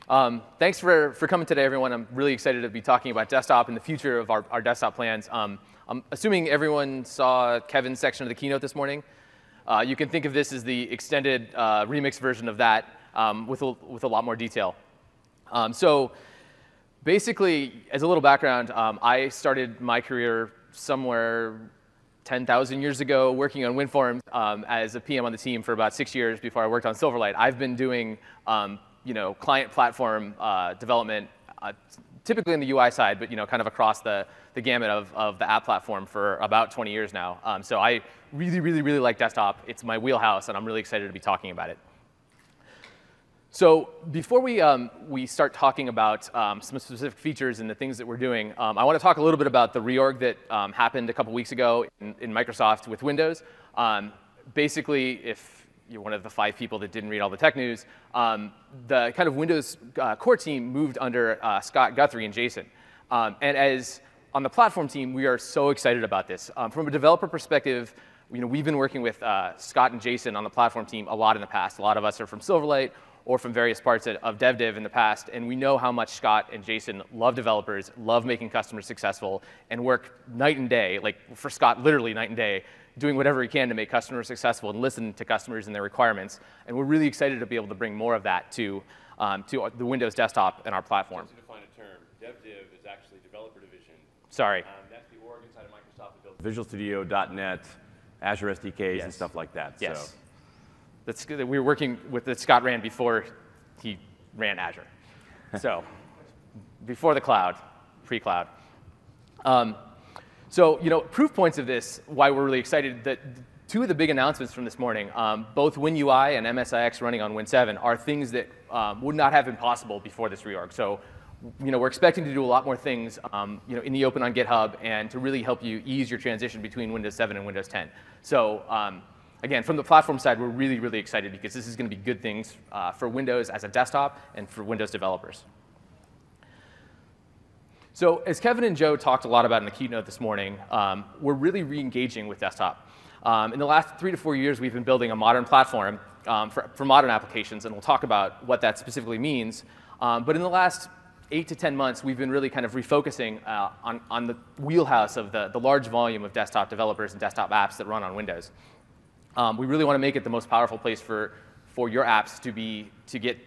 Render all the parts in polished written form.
Thanks for coming today, everyone. I'm really excited to be talking about desktop and the future of our desktop plans. I'm assuming everyone saw Kevin's section of the keynote this morning. You can think of this as the extended remix version of that with a lot more detail. So basically, as a little background, I started my career somewhere 10,000 years ago working on WinForms as a PM on the team for about 6 years before I worked on Silverlight. I've been doing client platform development, typically on the UI side, but kind of across the gamut of the app platform for about 20 years now. So I really like desktop. It's my wheelhouse, and I'm really excited to be talking about it. So before we start talking about some specific features and the things that we're doing, I want to talk a little bit about the reorg that happened a couple weeks ago in Microsoft with Windows. Basically, if you're one of the 5 people that didn't read all the tech news, the kind of Windows core team moved under Scott, Guthrie, and Jason. And as on the platform team, we are so excited about this. From a developer perspective, we've been working with Scott and Jason on the platform team a lot in the past. A lot of us are from Silverlight or from various parts of DevDiv in the past, and we know how much Scott and Jason love developers, love making customers successful, and work night and day, like for Scott, literally night and day, doing whatever he can to make customers successful and listen to customers and their requirements. And we're really excited to be able to bring more of that to the Windows desktop and our platform. Just to define a term, DevDiv is actually developer division. Sorry. That's the org inside of Microsoft that builds Visual Studio, .NET, Azure SDKs, and stuff like that. Yes. So. That's good that we were working with that Scott ran before he ran Azure. So before the cloud, pre-cloud. So proof points of this, why we're really excited, that 2 of the big announcements from this morning, both WinUI and MSIX running on Win 7, are things that would not have been possible before this reorg. So we're expecting to do a lot more things in the open on GitHub and to really help you ease your transition between Windows 7 and Windows 10. So again, from the platform side, we're really excited because this is going to be good things for Windows as a desktop and for Windows developers. So as Kevin and Joe talked a lot about in the keynote this morning, we're really re-engaging with desktop. In the last 3 to 4 years, we've been building a modern platform for modern applications, and we'll talk about what that specifically means. But in the last 8 to 10 months, we've been really kind of refocusing on the wheelhouse of the large volume of desktop developers and desktop apps that run on Windows. We really want to make it the most powerful place for your apps to get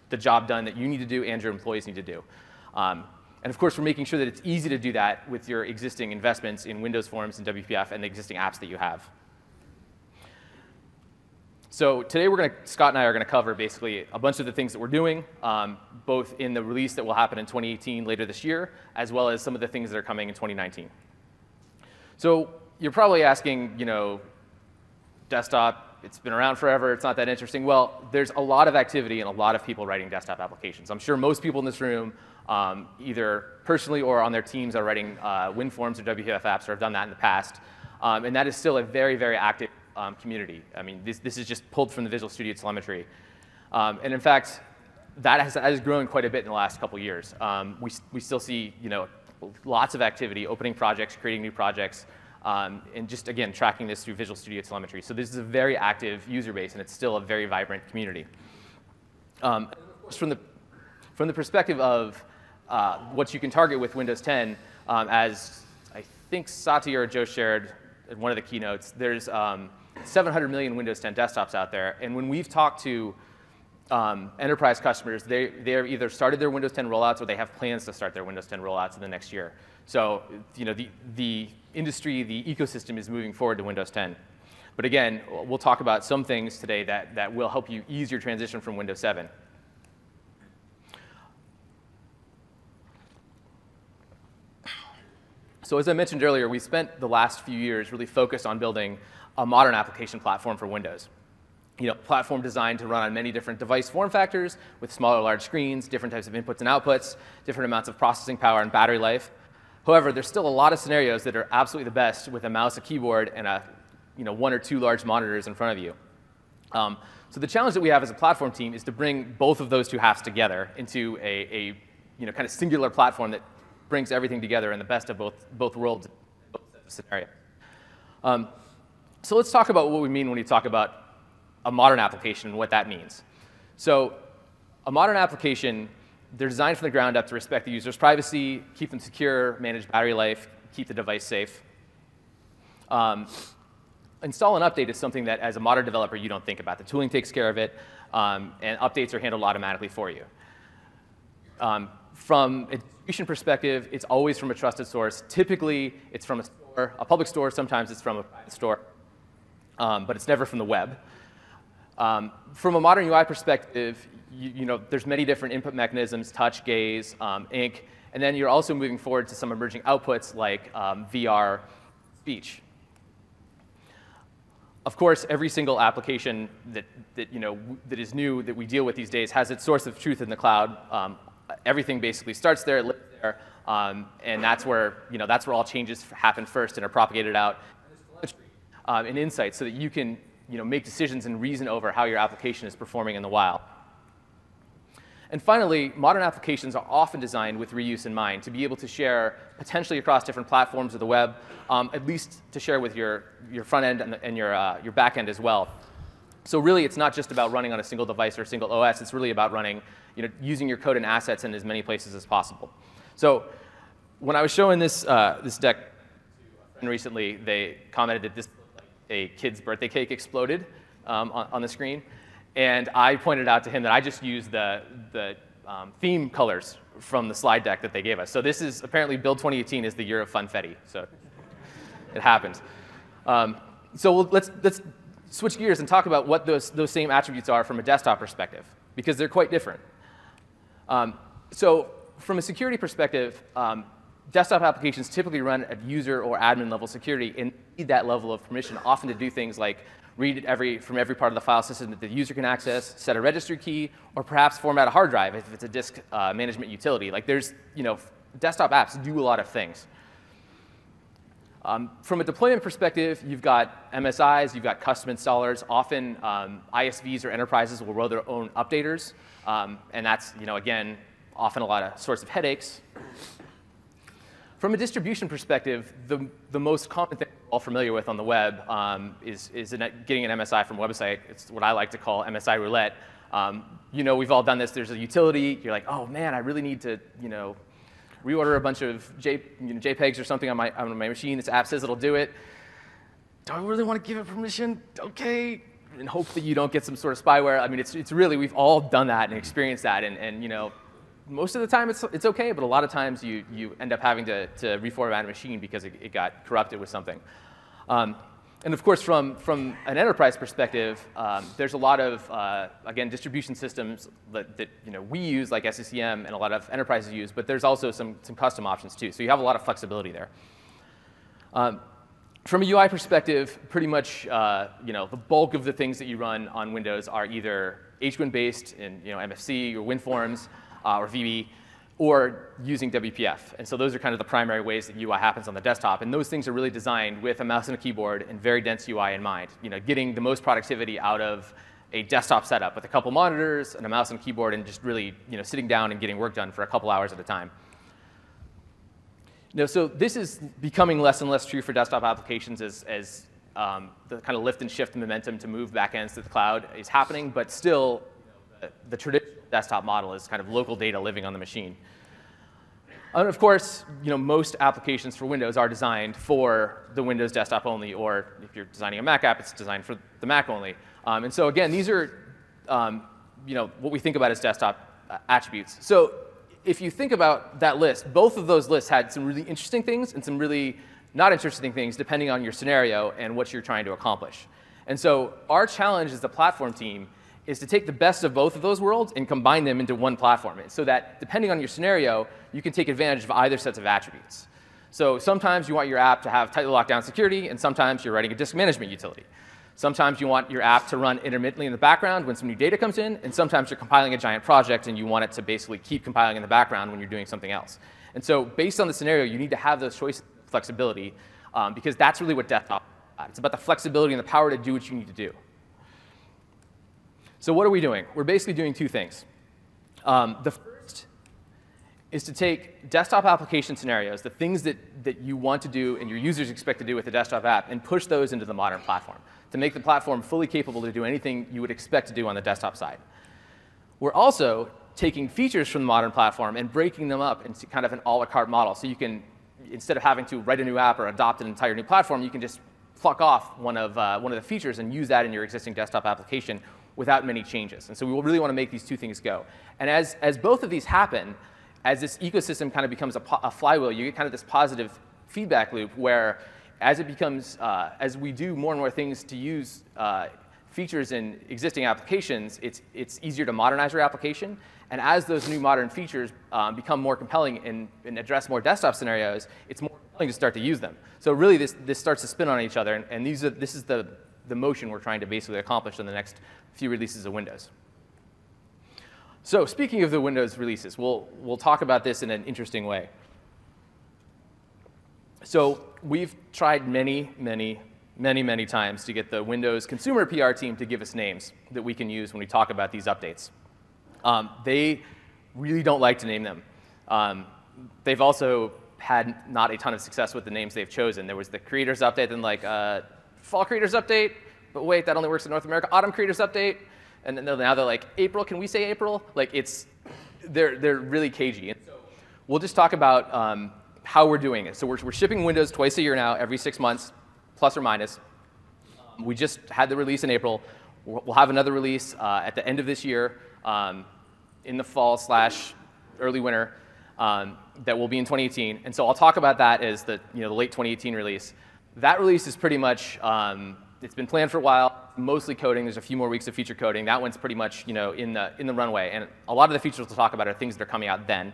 the job done that you need to do and your employees need to do. And of course, we're making sure that it's easy to do that with your existing investments in Windows Forms and WPF and the existing apps that you have. So today, Scott and I are going to cover basically a bunch of the things that we're doing, both in the release that will happen in 2018 later this year, as well as some of the things that are coming in 2019. So you're probably asking, desktop, it's been around forever, it's not that interesting. Well, there's a lot of activity and a lot of people writing desktop applications. I'm sure most people in this room, either personally or on their teams, are writing WinForms or WPF apps or have done that in the past. And that is still a very active community. I mean, this is just pulled from the Visual Studio telemetry. And in fact, that has grown quite a bit in the last couple years. We still see lots of activity, opening projects, creating new projects, and just, again, tracking this through Visual Studio telemetry. So this is a very active user base, and it's still a very vibrant community. From the perspective of what you can target with Windows 10, as I think Satya or Joe shared in one of the keynotes, there's 700 million Windows 10 desktops out there. And when we've talked to enterprise customers, they've either started their Windows 10 rollouts or they have plans to start their Windows 10 rollouts in the next year. So the industry, the ecosystem is moving forward to Windows 10. But again, we'll talk about some things today that will help you ease your transition from Windows 7. So as I mentioned earlier, we spent the last few years really focused on building a modern application platform for Windows. Platform designed to run on many different device form factors with small or large screens, different types of inputs and outputs, different amounts of processing power and battery life. However, there's still a lot of scenarios that are absolutely the best with a mouse, a keyboard, and 1 or 2 large monitors in front of you. So the challenge that we have as a platform team is to bring both of those 2 halves together into a kind of singular platform that brings everything together in the best of both worlds, both scenarios. So let's talk about what we mean when we talk about a modern application and what that means. So a modern application, they're designed from the ground up to respect the user's privacy, keep them secure, manage battery life, keep the device safe. Install and update is something that, as a modern developer, you don't think about. The tooling takes care of it, and updates are handled automatically for you. From a distribution perspective, it's always from a trusted source. Typically, it's from a store, a public store. Sometimes it's from a private store, but it's never from the web. From a modern UI perspective, there's many different input mechanisms: touch, gaze, ink, and then you're also moving forward to some emerging outputs like VR, speech. Of course, every single application that is new that we deal with these days has its source of truth in the cloud. Everything basically starts there, it lives there, and that's where all changes happen first and are propagated out. And insights so that you can make decisions and reason over how your application is performing in the wild. And finally, modern applications are often designed with reuse in mind, to be able to share potentially across different platforms of the web, at least to share with your front end and your back end as well. So really, it's not just about running on a single device or a single OS. It's really about running, using your code and assets in as many places as possible. So when I was showing this deck recently, they commented that this looked like a kid's birthday cake exploded on the screen. And I pointed out to him that I just used the theme colors from the slide deck that they gave us. So this is apparently Build 2018 is the year of funfetti. So it happened. So let's switch gears and talk about what those same attributes are from a desktop perspective, because they're quite different. So from a security perspective, desktop applications typically run at user or admin level security and need that level of permission, often to do things like read from every part of the file system that the user can access, set a registry key, or perhaps format a hard drive if it's a disk management utility. Like desktop apps do a lot of things. From a deployment perspective, you've got MSIs, you've got custom installers. Often ISVs or enterprises will roll their own updaters, and that's again often a lot of source of headaches. From a distribution perspective, the most common thing we're all familiar with on the web is getting an MSI from a website. It's what I like to call MSI roulette. We've all done this. There's a utility. You're like, oh man, I really need to reorder a bunch of JPEGs or something on my machine. This app says it'll do it. Do I really want to give it permission? OK. And hope that you don't get some sort of spyware. I mean, it's really, we've all done that and experienced that. And most of the time it's OK, but a lot of times you end up having to reformat a machine because it got corrupted with something. And of course, from an enterprise perspective, there's a lot of, again, distribution systems that we use, like SCCM, and a lot of enterprises use, but there's also some custom options too. So you have a lot of flexibility there. From a UI perspective, pretty much the bulk of the things that you run on Windows are either HWin-based in MFC or WinForms or VB, or using WPF. And so those are kind of the primary ways that UI happens on the desktop. And those things are really designed with a mouse and a keyboard and very dense UI in mind. Getting the most productivity out of a desktop setup with a couple monitors and a mouse and keyboard, and just really sitting down and getting work done for a couple hours at a time. So this is becoming less and less true for desktop applications as the kind of lift and shift momentum to move backends to the cloud is happening, but still the traditional desktop model is kind of local data living on the machine. And of course, most applications for Windows are designed for the Windows desktop only, or if you're designing a Mac app, it's designed for the Mac only. And so again, these are what we think about as desktop attributes. So if you think about that list, both of those lists had some really interesting things and some really not interesting things, depending on your scenario and what you're trying to accomplish. And so our challenge as the platform team is to take the best of both of those worlds and combine them into one platform, so that depending on your scenario, you can take advantage of either sets of attributes. So sometimes you want your app to have tightly locked down security, and sometimes you're writing a disk management utility. Sometimes you want your app to run intermittently in the background when some new data comes in, and sometimes you're compiling a giant project and you want it to basically keep compiling in the background when you're doing something else. And so based on the scenario, you need to have those choices of flexibility, because that's really what desktop is. It's about the flexibility and the power to do what you need to do. So what are we doing? We're basically doing two things. The first is to take desktop application scenarios, the things that you want to do and your users expect to do with a desktop app, and push those into the modern platform to make the platform fully capable to do anything you would expect to do on the desktop side. We're also taking features from the modern platform and breaking them up into kind of an a la carte model. So you can, instead of having to write a new app or adopt an entire new platform, you can just pluck off one of the features and use that in your existing desktop application without many changes. And so we really want to make these two things go. And as both of these happen, as this ecosystem kind of becomes a flywheel, you get kind of this positive feedback loop where as it becomes, as we do more and more things to use features in existing applications, it's easier to modernize your application. And as those new modern features become more compelling and address more desktop scenarios, it's more compelling to start to use them. So really, this starts to spin on each other. And this is the motion we're trying to basically accomplish in the next few releases of Windows. So speaking of the Windows releases, we'll talk about this in an interesting way. So we've tried many times to get the Windows consumer PR team to give us names that we can use when we talk about these updates. They really don't like to name them. They've also had not a ton of success with the names they've chosen. There was the Creators Update, then like Fall Creators Update, but wait, that only works in North America. Autumn Creators Update, and then now they're like, April, can we say April? Like they're really cagey. And so we'll just talk about how we're doing it. So we're shipping Windows twice a year now, every 6 months, plus or minus. We just had the release in April. We'll have another release at the end of this year, in the fall / early winter, that will be in 2018. And so I'll talk about that as the late 2018 release. That release is pretty much, it's been planned for a while, mostly coding. There's a few more weeks of feature coding. That one's pretty much in the runway. And a lot of the features we'll talk about are things that are coming out then.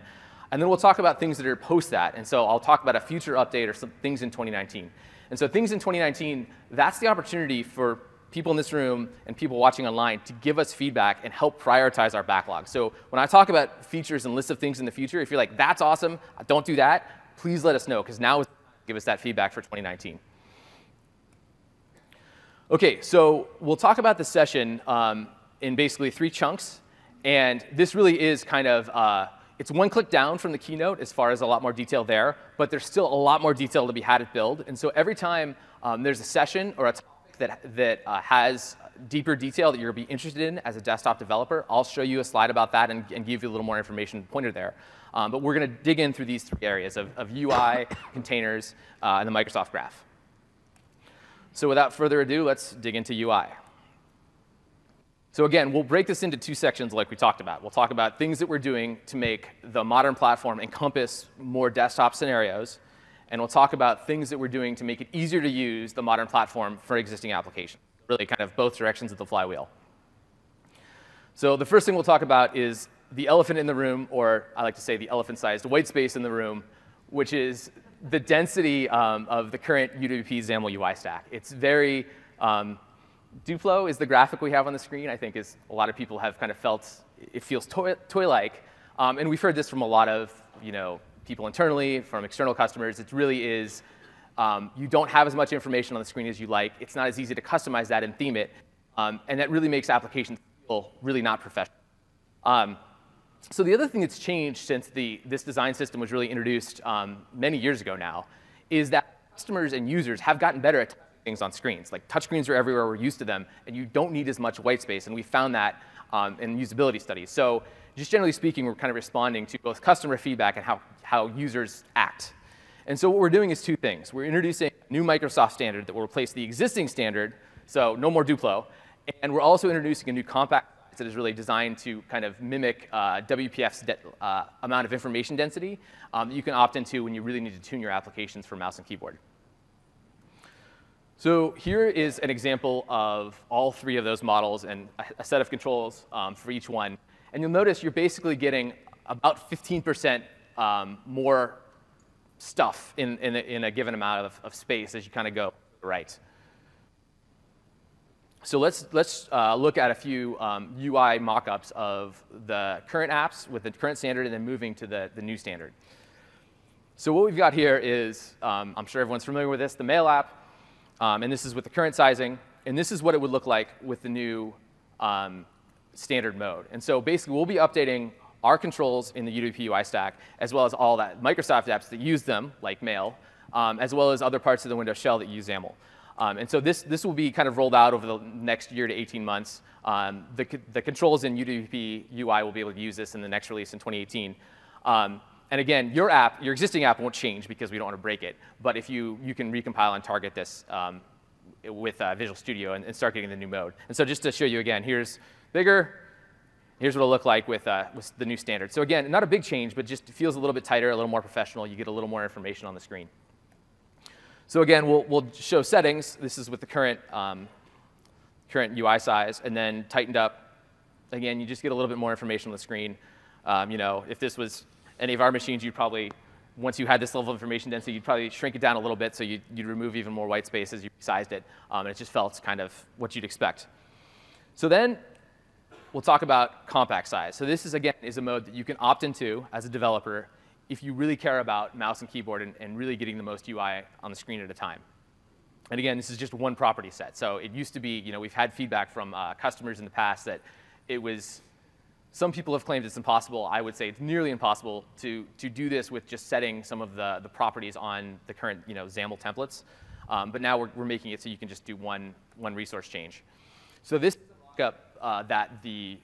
And then we'll talk about things that are post that. And so I'll talk about a future update or some things in 2019. And so things in 2019, that's the opportunity for people in this room and people watching online to give us feedback and help prioritize our backlog. So when I talk about features and lists of things in the future, if you're like, that's awesome, don't do that, please let us know, because now is the time to give us that feedback for 2019. OK, so we'll talk about the session in basically 3 chunks. And this really is kind of, it's one click down from the keynote as far as a lot more detail there, but there's still a lot more detail to be had at build. And so every time there's a session or a topic that has deeper detail that you're going to be interested in as a desktop developer, I'll show you a slide about that and give you a little more information pointed there. But we're going to dig in through these 3 areas of UI, containers, and the Microsoft Graph. So without further ado, let's dig into UI. So again, we'll break this into 2 sections like we talked about. We'll talk about things that we're doing to make the modern platform encompass more desktop scenarios. And we'll talk about things that we're doing to make it easier to use the modern platform for existing applications. Really kind of both directions of the flywheel. So the first thing we'll talk about is the elephant in the room, or I like to say the elephant-sized white space in the room, which is the density of the current UWP XAML UI stack. It's very Duplo is the graphic we have on the screen. I think is a lot of people have kind of felt it feels toy-like, and we've heard this from a lot of people internally, from external customers. It really is you don't have as much information on the screen as you like. It's not as easy to customize that and theme it, and that really makes applications feel really not professional. So the other thing that's changed since this design system was really introduced many years ago now is that customers and users have gotten better at things on screens. Like touchscreens are everywhere, we're used to them, and you don't need as much white space. And we found that in usability studies. So just generally speaking, we're kind of responding to both customer feedback and how users act. And so what we're doing is 2 things. We're introducing a new Microsoft standard that will replace the existing standard, so no more Duplo. And we're also introducing a new compact that is really designed to kind of mimic WPF's amount of information density that you can opt into when you really need to tune your applications for mouse and keyboard. So here is an example of all 3 of those models and a set of controls for each one. And you'll notice you're basically getting about 15% more stuff in a given amount of space as you kind of go right. So let's look at a few UI mock-ups of the current apps with the current standard and then moving to the new standard. So what we've got here is, I'm sure everyone's familiar with this, the Mail app. And this is with the current sizing. And this is what it would look like with the new standard mode. And so basically, we'll be updating our controls in the UWP UI stack, as well as all that Microsoft apps that use them, like Mail, as well as other parts of the Windows shell that use XAML. And so this will be kind of rolled out over the next year to 18 months. The controls in UWP UI will be able to use this in the next release in 2018. And again, your existing app won't change because we don't want to break it. But if you can recompile and target this with Visual Studio and start getting the new mode. And so just to show you again, here's bigger. Here's what it'll look like with the new standard. So again, not a big change, but just feels a little bit tighter, a little more professional. You get a little more information on the screen. So again, we'll show settings. This is with the current UI size, and then tightened up. Again, you just get a little bit more information on the screen. If this was any of our machines, you'd probably, once you had this level of information density, you'd probably shrink it down a little bit, so you'd remove even more white space as you resized it, and it just felt kind of what you'd expect. So then we'll talk about compact size. So this is, again, is a mode that you can opt into as a developer if you really care about mouse and keyboard and really getting the most UI on the screen at a time. And again, this is just one property set. So it used to be, we've had feedback from customers in the past that it was, some people have claimed it's impossible. I would say it's nearly impossible to do this with just setting some of the properties on the current XAML templates. But now we're making it so you can just do one resource change. So this mockup that the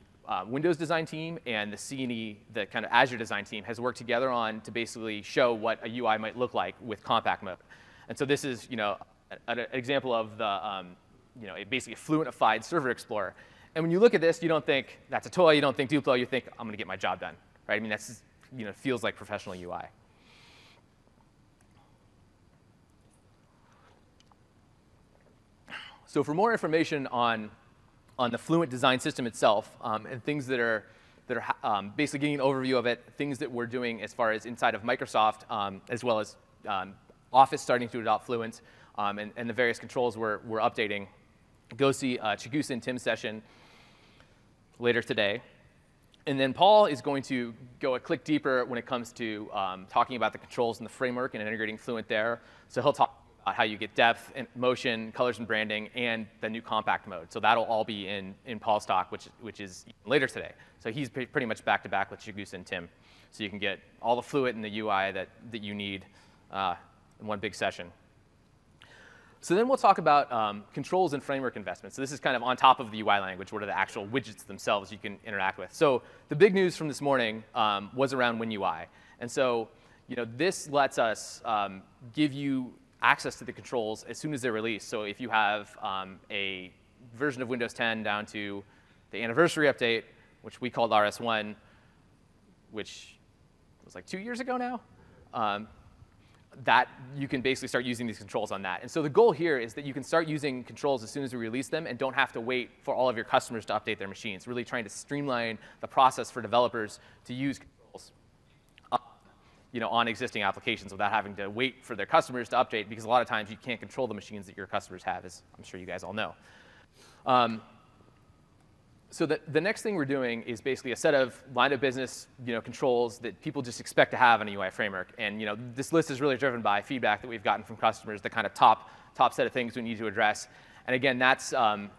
Windows design team and the C&E, the kind of Azure design team, has worked together on to basically show what a UI might look like with compact mode. And so this is an example of the basically a fluentified server explorer. And when you look at this, you don't think that's a toy, you don't think Duplo, you think I'm going to get my job done, right? I mean, that's feels like professional UI. So for more information on the Fluent design system itself and things that are basically getting an overview of it, things that we're doing as far as inside of Microsoft, as well as Office starting to adopt Fluent, and the various controls we're updating, go see Chigusa and Tim's session later today. And then Paul is going to go a click deeper when it comes to talking about the controls and the framework and integrating Fluent there. So he'll talk about how you get depth, and motion, colors and branding, and the new compact mode. So that'll all be in Paul's talk, which is later today. So he's pretty much back-to-back with Chigusa and Tim. So you can get all the Fluent and the UI that you need in one big session. So then we'll talk about controls and framework investments. So this is kind of on top of the UI language. What are the actual widgets themselves you can interact with? So the big news from this morning was around WinUI. And so this lets us give you access to the controls as soon as they're released. So if you have a version of Windows 10 down to the anniversary update, which we called RS1, which was like 2 years ago now, that you can basically start using these controls on that. And so the goal here is that you can start using controls as soon as we release them and don't have to wait for all of your customers to update their machines, really trying to streamline the process for developers to use controls on existing applications without having to wait for their customers to update, because a lot of times you can't control the machines that your customers have, as I'm sure you guys all know. So the next thing we're doing is basically a set of line of business controls that people just expect to have in a UI framework. And this list is really driven by feedback that we've gotten from customers, the kind of top set of things we need to address. And again, that's I'm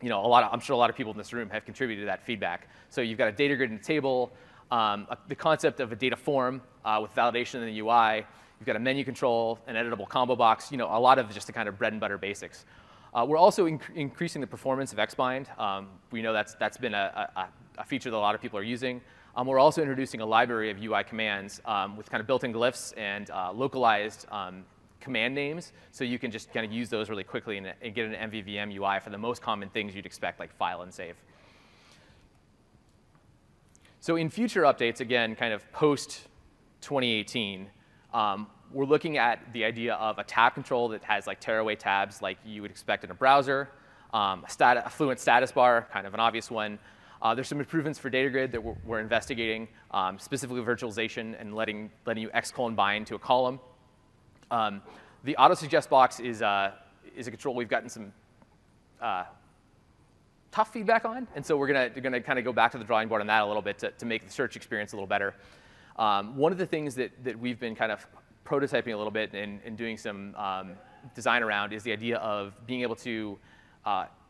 sure a lot of people in this room have contributed to that feedback. So you've got a data grid and a table, the concept of a data form with validation in the UI. You've got a menu control, an editable combo box, a lot of just the kind of bread and butter basics. We're also increasing the performance of Xbind. We know that's been a feature that a lot of people are using. We're also introducing a library of UI commands with kind of built-in glyphs and localized command names, so you can just kind of use those really quickly and get an MVVM UI for the most common things you'd expect, like file and save. So in future updates, again, kind of post-2018, we're looking at the idea of a tab control that has like tearaway tabs like you would expect in a browser, a Fluent status bar, kind of an obvious one. There's some improvements for data grid that we're investigating, specifically virtualization and letting you bind to a column. The auto-suggest box is a control we've gotten some tough feedback on, and so we're gonna kind of go back to the drawing board on that a little bit to make the search experience a little better. One of the things that we've been kind of prototyping a little bit and doing some design around is the idea of being able to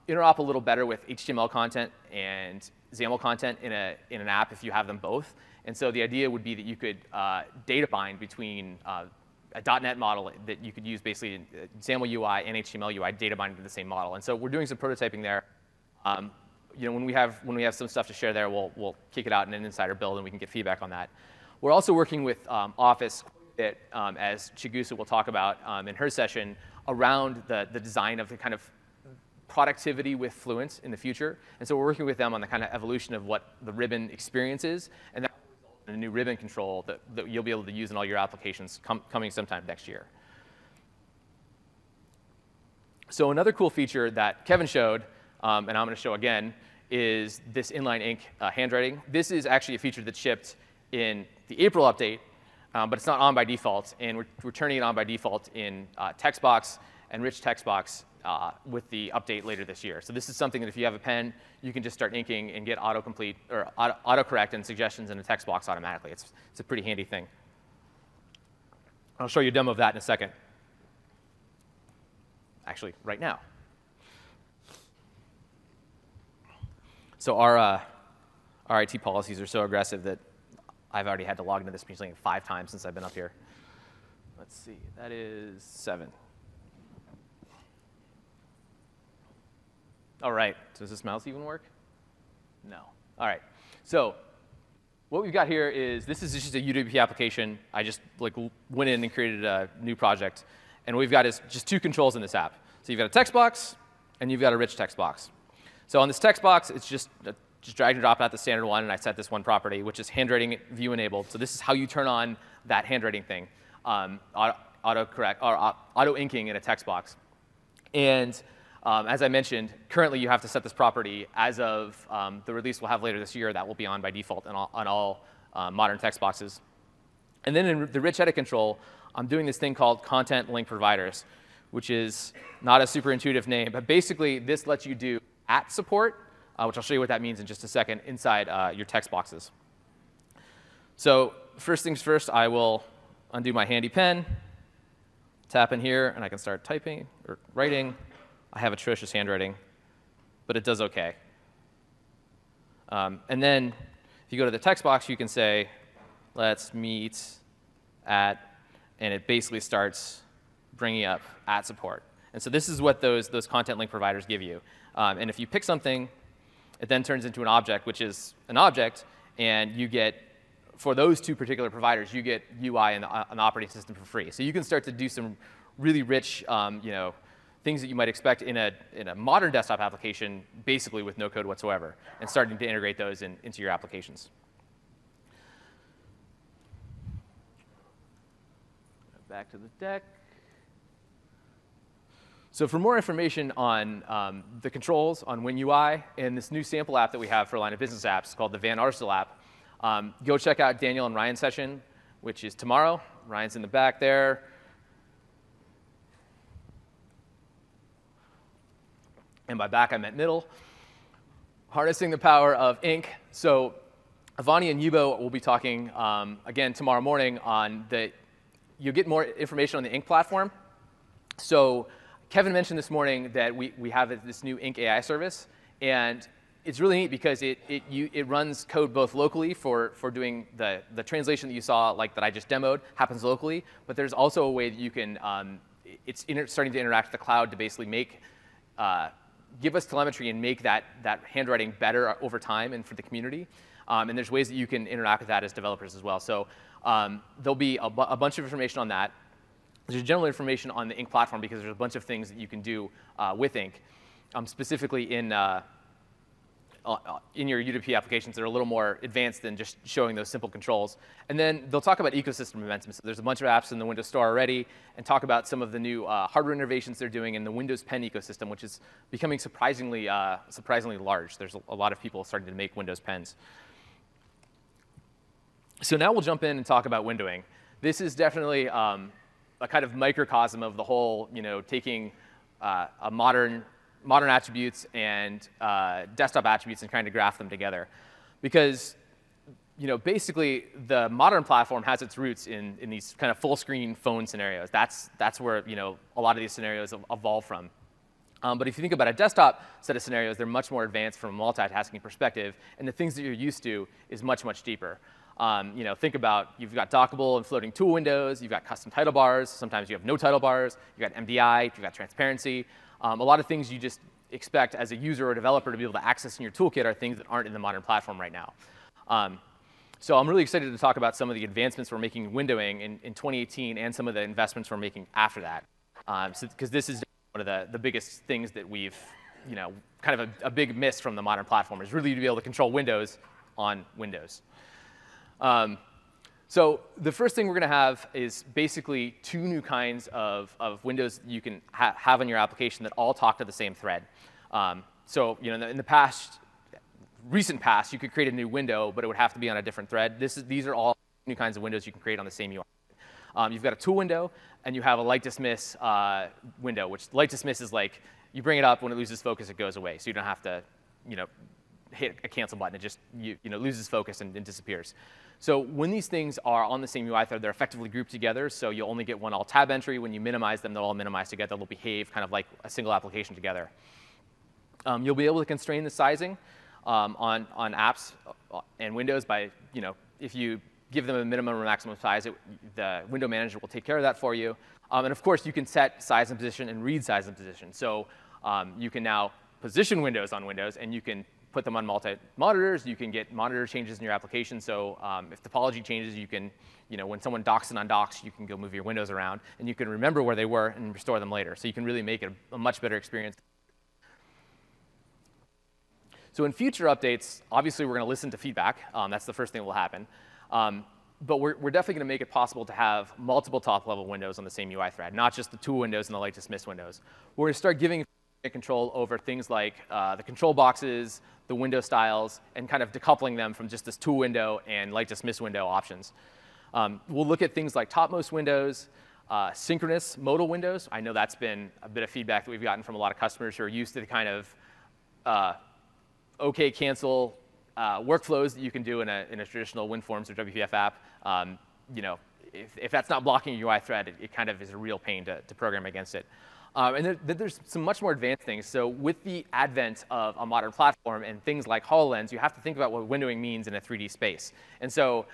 interop a little better with HTML content and XAML content in an app if you have them both. And so the idea would be that you could data bind between a .NET model that you could use basically in XAML UI and HTML UI data binding to the same model. And so we're doing some prototyping there. When we have some stuff to share there, we'll kick it out in an insider build and we can get feedback on that. We're also working with Office as Chigusa will talk about in her session, around the design of the kind of productivity with Fluent in the future. And so we're working with them on the kind of evolution of what the ribbon experience is, and that will result in a new ribbon control that you'll be able to use in all your applications coming sometime next year. So another cool feature that Kevin showed, and I'm going to show again, is this inline ink handwriting. This is actually a feature that shipped in the April update, but it's not on by default, and we're turning it on by default in text box and rich text box with the update later this year. So this is something that if you have a pen, you can just start inking and get autocomplete or autocorrect and suggestions in a text box automatically. It's a pretty handy thing. I'll show you a demo of that in a second. Actually, right now. So our IT policies are so aggressive that I've already had to log into this meeting 5 times since I've been up here. Let's see, that is 7. All right, does this mouse even work? No. All right, so what we've got here is, this is just a UWP application. I just went in and created a new project. And what we've got is just 2 controls in this app. So you've got a text box, and you've got a rich text box. So on this text box, it's just drag and drop out the standard one, and I set this one property, which is handwriting view enabled. So this is how you turn on that handwriting thing, auto-correct, or auto-inking in a text box. And as I mentioned, currently you have to set this property as of the release we'll have later this year. That will be on by default on all modern text boxes. And then in the rich edit control, I'm doing this thing called content link providers, which is not a super intuitive name. But basically, this lets you do @support, which I'll show you what that means in just a second, inside your text boxes. So first things first, I will undo my handy pen, tap in here, and I can start typing or writing. I have atrocious handwriting, but it does OK. And then if you go to the text box, you can say, let's meet at, and it basically starts bringing up @support. And so this is what those content link providers give you. And if you pick something, it then turns into an object, which is an object, and you get, for those 2 particular providers, you get UI and an operating system for free. So you can start to do some really rich things that you might expect in a modern desktop application, basically with no code whatsoever, and starting to integrate those into your applications. Back to the deck. So for more information on the controls on WinUI and this new sample app that we have for line of business apps called the Van Arsdale app, go check out Daniel and Ryan's session, which is tomorrow. Ryan's in the back there. And by back, I meant middle. Harnessing the power of ink. So Avani and Yubo will be talking again tomorrow morning on you'll get more information on the ink platform. So Kevin mentioned this morning that we have this new Ink AI service, and it's really neat because it runs code both locally for doing the translation that you saw, that I just demoed, happens locally, but there's also a way that you can, it's starting to interact with the cloud to basically give us telemetry and make that handwriting better over time and for the community. And there's ways that you can interact with that as developers as well. So there'll be a bunch of information on that. There's general information on the Ink platform because there's a bunch of things that you can do with Ink, specifically in your UWP applications that are a little more advanced than just showing those simple controls. And then they'll talk about ecosystem momentum. So there's a bunch of apps in the Windows Store already, and talk about some of the new hardware innovations they're doing in the Windows Pen ecosystem, which is becoming surprisingly large. There's a lot of people starting to make Windows Pens. So now we'll jump in and talk about windowing. This is definitely a kind of microcosm of the whole, taking a modern attributes and desktop attributes and trying to graph them together. Because basically, the modern platform has its roots in these kind of full-screen phone scenarios. That's where a lot of these scenarios evolve from. But if you think about a desktop set of scenarios, they're much more advanced from a multitasking perspective, and the things that you're used to is much, much deeper. Think about you've got dockable and floating tool windows, you've got custom title bars, sometimes you have no title bars, you've got MDI, you've got transparency. A lot of things you just expect as a user or developer to be able to access in your toolkit are things that aren't in the modern platform right now. So I'm really excited to talk about some of the advancements we're making in windowing in 2018 and some of the investments we're making after that. Because this is one of the biggest things that we've, kind of a big miss from the modern platform is really to be able to control windows on Windows. So the first thing we're going to have is basically two new kinds of windows that you can have on your application that all talk to the same thread. So in the recent past, you could create a new window, but it would have to be on a different thread. These are all new kinds of windows you can create on the same UI. You've got a tool window, and you have a light dismiss window, which light dismiss is like you bring it up, when it loses focus, it goes away. So you don't have to hit a cancel button. It just loses focus and disappears. So when these things are on the same UI thread, they're effectively grouped together. So you'll only get one alt tab entry. When you minimize them, they'll all minimize together. They'll behave kind of like a single application together. You'll be able to constrain the sizing on apps and windows by, if you give them a minimum or maximum size, the window manager will take care of that for you. And of course, you can set size and position and read size and position. So you can now position windows on Windows, and you can put them on multi-monitors. You can get monitor changes in your application. So if topology changes, you can, when someone docks and undocks, you can go move your windows around, and you can remember where they were and restore them later. So you can really make it a much better experience. So in future updates, obviously, we're going to listen to feedback. That's the first thing that will happen. But we're definitely going to make it possible to have multiple top-level windows on the same UI thread, not just the tool windows and the light dismiss windows. We're going to start giving control over things like the control boxes, the window styles, and kind of decoupling them from just this tool window and light dismiss window options. We'll look at things like topmost windows, synchronous modal windows. I know that's been a bit of feedback that we've gotten from a lot of customers who are used to the kind of OK cancel workflows that you can do in a traditional WinForms or WPF app. If that's not blocking your UI thread, it kind of is a real pain to program against it. And there's some much more advanced things. So with the advent of a modern platform and things like HoloLens, you have to think about what windowing means in a 3D space. And so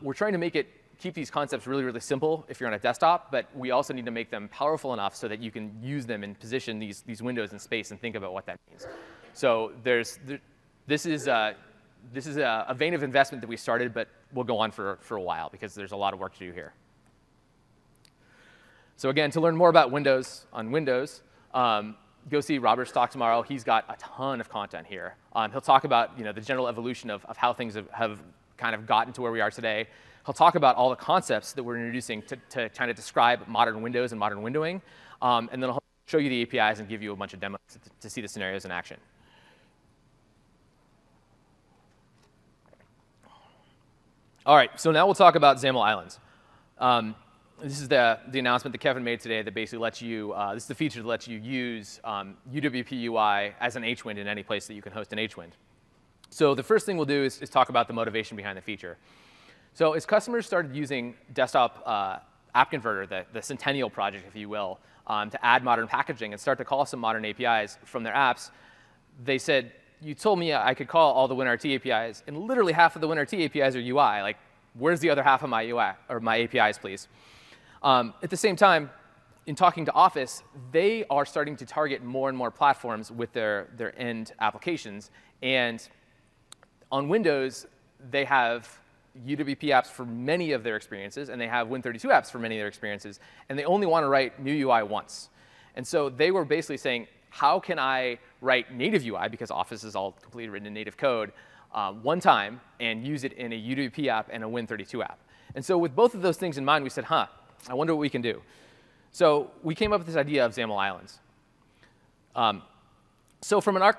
we're trying to keep these concepts really, really simple if you're on a desktop, but we also need to make them powerful enough so that you can use them and position these windows in space and think about what that means. So this is a vein of investment that we started, but will go on for a while because there's a lot of work to do here. So again, to learn more about Windows on Windows, go see Robert's talk tomorrow. He's got a ton of content here. He'll talk about the general evolution of how things have kind of gotten to where we are today. He'll talk about all the concepts that we're introducing to kind of describe modern Windows and modern windowing. And then he'll show you the APIs and give you a bunch of demos to see the scenarios in action. All right, so now we'll talk about XAML Islands. This is the announcement that Kevin made today that basically lets you, this is the feature that lets you use UWP UI as an HWind in any place that you can host an HWind. So the first thing we'll do is talk about the motivation behind the feature. So as customers started using Desktop App Converter, the Centennial project, if you will, to add modern packaging and start to call some modern APIs from their apps, they said, you told me I could call all the WinRT APIs, and literally half of the WinRT APIs are UI. Like, where's the other half of my UI, or my APIs, please? At the same time, in talking to Office, they are starting to target more and more platforms with their end applications. And on Windows, they have UWP apps for many of their experiences, and they have Win32 apps for many of their experiences. And they only want to write new UI once. And so they were basically saying, how can I write native UI, because Office is all completely written in native code, one time and use it in a UWP app and a Win32 app? And so with both of those things in mind, we said, I wonder what we can do. So we came up with this idea of XAML Islands. So from an I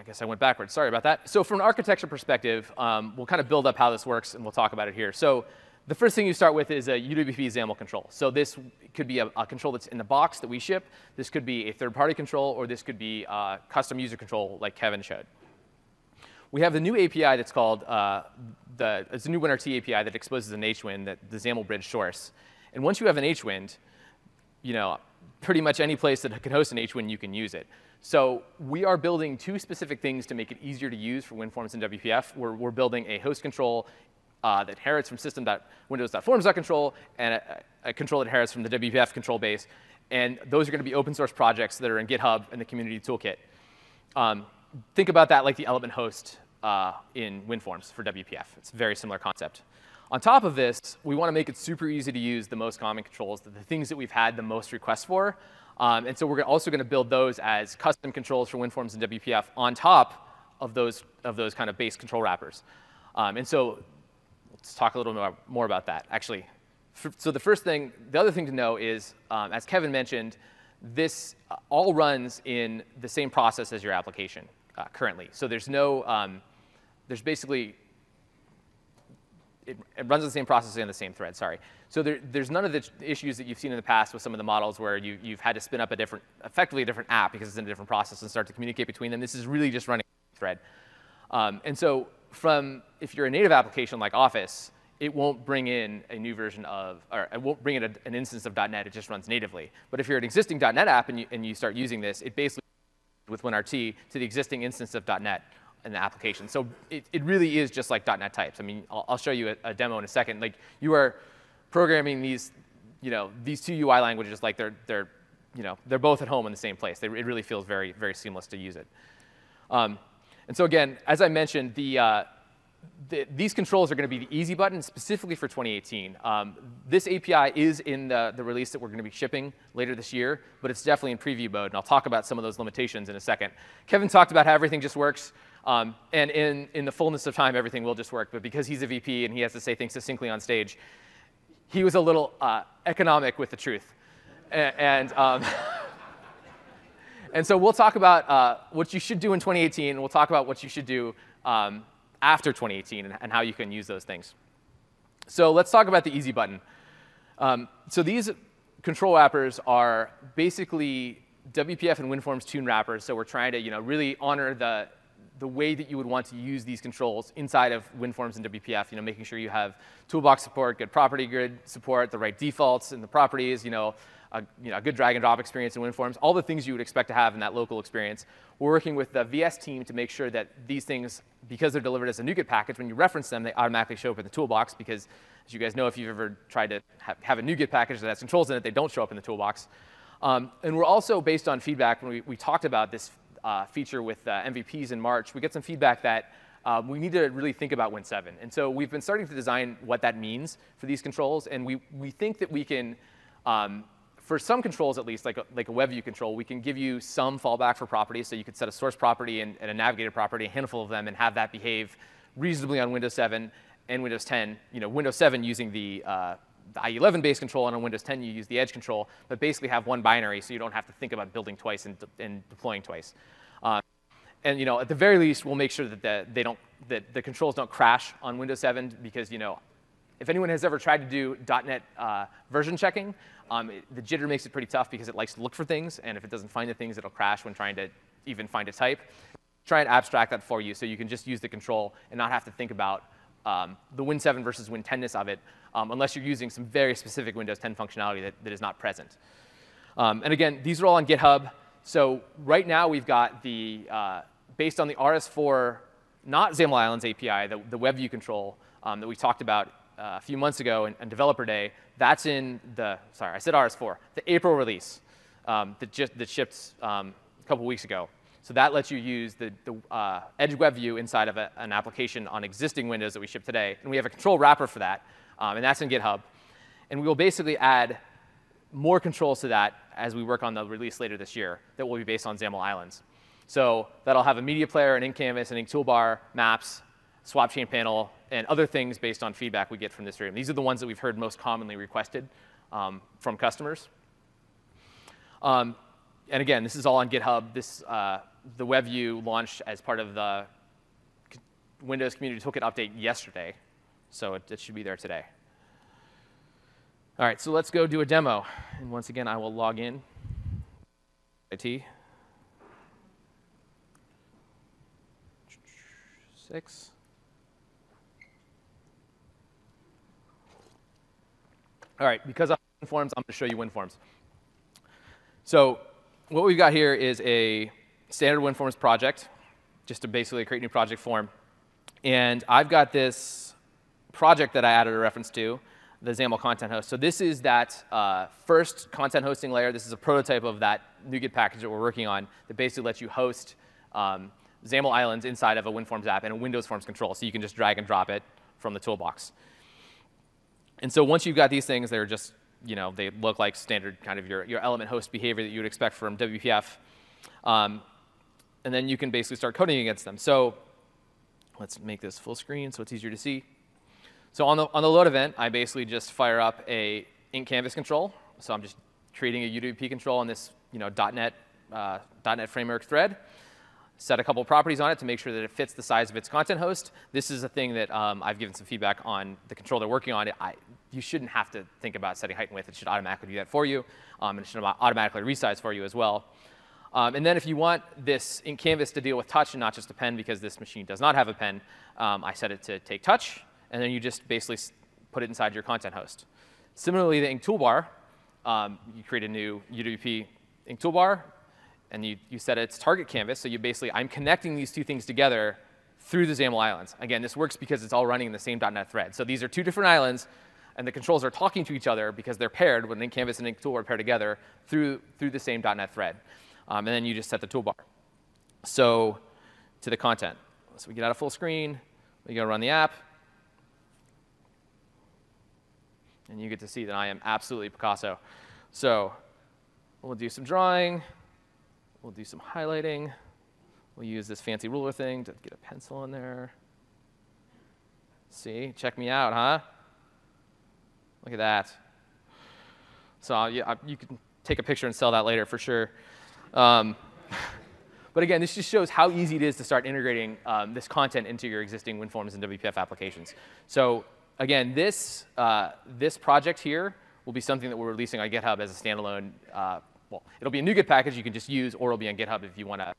guess I went backwards. Sorry about that. So from an architecture perspective, we'll kind of build up how this works, and we'll talk about it here. So the first thing you start with is a UWP XAML control. So this could be a control that's in the box that we ship. This could be a third-party control, or this could be custom user control like Kevin showed. We have the new API that's called, it's a new WinRT API that exposes an HWind, the XAML bridge source. And once you have an HWind, pretty much any place that can host an HWin, you can use it. So we are building two specific things to make it easier to use for WinForms and WPF. We're building a host control that inherits from system.windows.forms.control and a control that inherits from the WPF control base. And those are going to be open source projects that are in GitHub and the community toolkit. Think about that like the element host in WinForms for WPF. It's a very similar concept. On top of this, we want to make it super easy to use the most common controls, the things that we've had the most requests for. And so we're also going to build those as custom controls for WinForms and WPF on top of those kind of base control wrappers. And so let's talk a little more about that. Actually, so the other thing to know is, as Kevin mentioned, this all runs in the same process as your application currently. So there's basically, it runs the same process in the same thread, sorry. So there's none of the issues that you've seen in the past with some of the models where you've had to spin up effectively a different app because it's in a different process and start to communicate between them. This is really just running a thread. And so if you're a native application like Office, it won't bring in a new version of, or it won't bring in an instance of .NET. It just runs natively. But if you're an existing .NET app and you start using this, it basically with WinRT to the existing instance of .NET in the application. So it really is just like .NET types. I mean, I'll show you a demo in a second. Like you are programming these two UI languages like they're both at home in the same place. It really feels very, very seamless to use it. And so again, as I mentioned, these controls are going to be the easy button specifically for 2018. This API is in the release that we're going to be shipping later this year, but it's definitely in preview mode, and I'll talk about some of those limitations in a second. Kevin talked about how everything just works, and in the fullness of time, everything will just work, but because he's a VP and he has to say things succinctly on stage, he was a little economic with the truth. And so we'll talk about what you should do in 2018, and we'll talk about what you should do after 2018 and how you can use those things. So let's talk about the easy button. So these control wrappers are basically WPF and WinForms tune wrappers. So we're trying to really honor the way that you would want to use these controls inside of WinForms and WPF, making sure you have toolbox support, good property grid support, the right defaults in the properties, a good drag and drop experience in WinForms, all the things you would expect to have in that local experience. We're working with the VS team to make sure that these things, because they're delivered as a NuGet package, when you reference them, they automatically show up in the toolbox because, as you guys know, if you've ever tried to have a NuGet package that has controls in it, they don't show up in the toolbox. And we're also, based on feedback, when we talked about this feature with MVPs in March, we get some feedback that we need to really think about Win7. And so we've been starting to design what that means for these controls, and we think that we can, for some controls at least, like a web view control, we can give you some fallback for properties. So you could set a source property and a navigator property, a handful of them, and have that behave reasonably on Windows 7 and Windows 10. Windows 7 using the IE11 base control, and on Windows 10 you use the edge control, but basically have one binary so you don't have to think about building twice and deploying twice. And at the very least, we'll make sure that the controls don't crash on Windows 7 because if anyone has ever tried to do .NET version checking, the jitter makes it pretty tough because it likes to look for things, and if it doesn't find the things, it'll crash when trying to even find a type. Try and abstract that for you so you can just use the control and not have to think about the Win7 versus Win10ness of it, unless you're using some very specific Windows 10 functionality that is not present. And again, these are all on GitHub. So right now we've got based on the RS4, not XAML Islands API, the web view control that we talked about a few months ago in Developer Day, that's in sorry, I said RS4, the April release that shipped a couple weeks ago. So that lets you use the Edge web view inside of an application on existing Windows that we ship today. And we have a control wrapper for that, and that's in GitHub. And we will basically add more controls to that as we work on the release later this year that will be based on XAML Islands. So that'll have a media player, an ink canvas, an ink toolbar, maps, swap chain panel, and other things based on feedback we get from this stream. These are the ones that we've heard most commonly requested from customers. And again, this is all on GitHub. The web view launched as part of the Windows Community Toolkit update yesterday, so it should be there today. All right, so let's go do a demo. And once again, I will log in. IT. 6. All right, because I'm WinForms, I'm going to show you WinForms. So what we've got here is a standard WinForms project, just to basically create a new project form. And I've got this project that I added a reference to, the XAML content host. So this is that first content hosting layer. This is a prototype of that NuGet package that we're working on that basically lets you host XAML Islands inside of a WinForms app and a Windows Forms control. So you can just drag and drop it from the toolbox. And so once you've got these things, they're just, they look like standard kind of your element host behavior that you would expect from WPF. And then you can basically start coding against them. So let's make this full screen so it's easier to see. So on the load event, I basically just fire up a ink canvas control. So I'm just creating a UWP control on this .NET framework thread. Set a couple properties on it to make sure that it fits the size of its content host. This is a thing that I've given some feedback on the control they're working on. You shouldn't have to think about setting height and width. It should automatically do that for you. And it should automatically resize for you as well. And then if you want this ink canvas to deal with touch and not just a pen, because this machine does not have a pen, I set it to take touch. And then you just basically put it inside your content host. Similarly, the ink toolbar, you create a new UWP ink toolbar. And you set its target canvas. So you basically, I'm connecting these two things together through the XAML Islands. Again, this works because it's all running in the same .NET thread. So these are two different islands, and the controls are talking to each other because they're paired when ink canvas and ink toolbar pair together through the same .NET thread. And then you just set the toolbar. So to the content. So we get out of full screen. We go run the app. And you get to see that I am absolutely Picasso. So we'll do some drawing. We'll do some highlighting. We'll use this fancy ruler thing to get a pencil in there. See, check me out, huh? Look at that. So yeah, you can take a picture and sell that later for sure. But again, this just shows how easy it is to start integrating this content into your existing WinForms and WPF applications. So again, this project here will be something that we're releasing on GitHub as a standalone. Well, it'll be a NuGet package you can just use, or it'll be on GitHub if you want to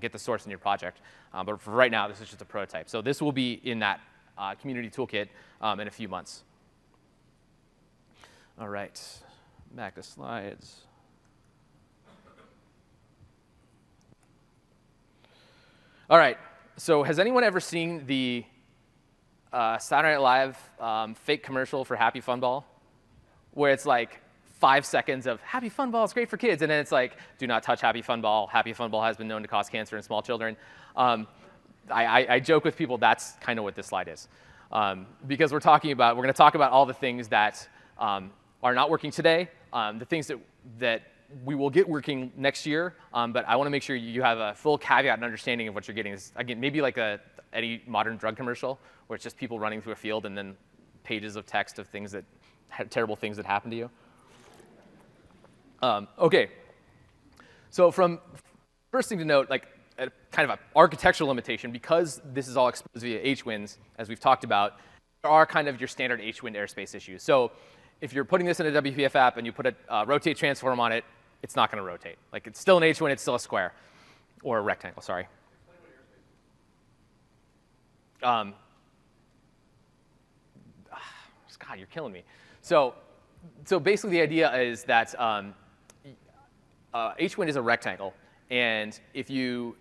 get the source in your project. But for right now, this is just a prototype. So this will be in that community toolkit in a few months. All right, back to slides. All right, so has anyone ever seen the Saturday Night Live fake commercial for Happy Fun Ball, where it's like 5 seconds of Happy Fun Ball is great for kids, and then it's like, do not touch Happy Fun Ball. Happy Fun Ball has been known to cause cancer in small children. I joke with people that's kind of what this slide is, because we're going to talk about all the things that are not working today, the things that we will get working next year, but I want to make sure you have a full caveat and understanding of what you're getting. It's, again, maybe like any modern drug commercial, where it's just people running through a field and then pages of text of things that terrible things that happen to you. OK, so first thing to note, like kind of an architectural limitation, because this is all exposed via HWinds, as we've talked about, there are kind of your standard HWind airspace issues. So if you're putting this in a WPF app and you put a rotate transform on it, it's not going to rotate. Like it's still an HWind, it's still a square, or a rectangle, sorry. God, you're killing me. So basically the idea is that HWind is a rectangle, and if you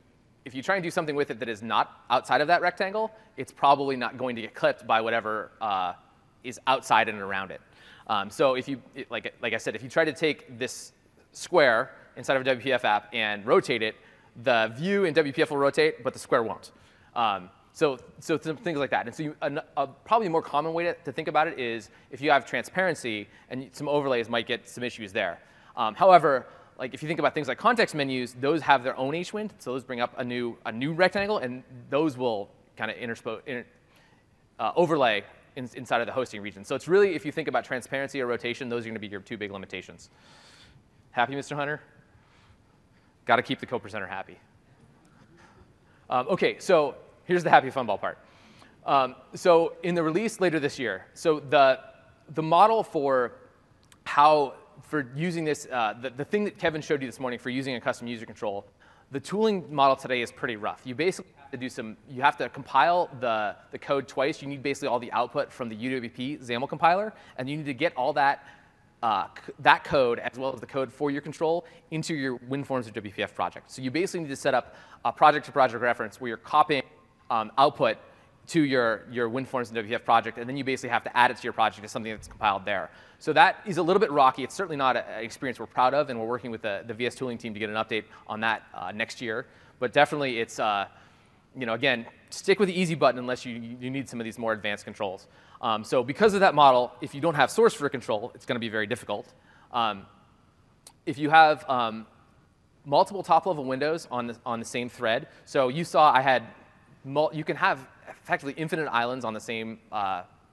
try and do something with it that is not outside of that rectangle, it's probably not going to get clipped by whatever is outside and around it. So if like I said, if you try to take this square inside of a WPF app and rotate it, the view in WPF will rotate, but the square won't. So things like that. And so probably a more common way to think about it is if you have transparency, and some overlays might get some issues there. However, like if you think about things like context menus, those have their own HWind. So those bring up a new rectangle, and those will kind of overlay inside of the hosting region. So it's really, if you think about transparency or rotation, those are going to be your two big limitations. Happy, Mr. Hunter? Got to keep the co-presenter happy. OK, so here's the Happy Fun Ball part. So in the release later this year, so the model for using this, the thing that Kevin showed you this morning for using a custom user control, the tooling model today is pretty rough. You basically have to you have to compile the code twice. You need basically all the output from the UWP XAML compiler, and you need to get all that that code, as well as the code for your control, into your WinForms or WPF project. So you basically need to set up a project-to-project reference where you're copying output to your WinForms and WPF project, and then you basically have to add it to your project as something that's compiled there. So that is a little bit rocky. It's certainly not an experience we're proud of, and we're working with the VS tooling team to get an update on that next year. But definitely, it's again, stick with the easy button unless you need some of these more advanced controls. So because of that model, if you don't have source for a control, it's going to be very difficult. If you have multiple top-level windows on the same thread, so you saw I had, you can have effectively infinite islands on the same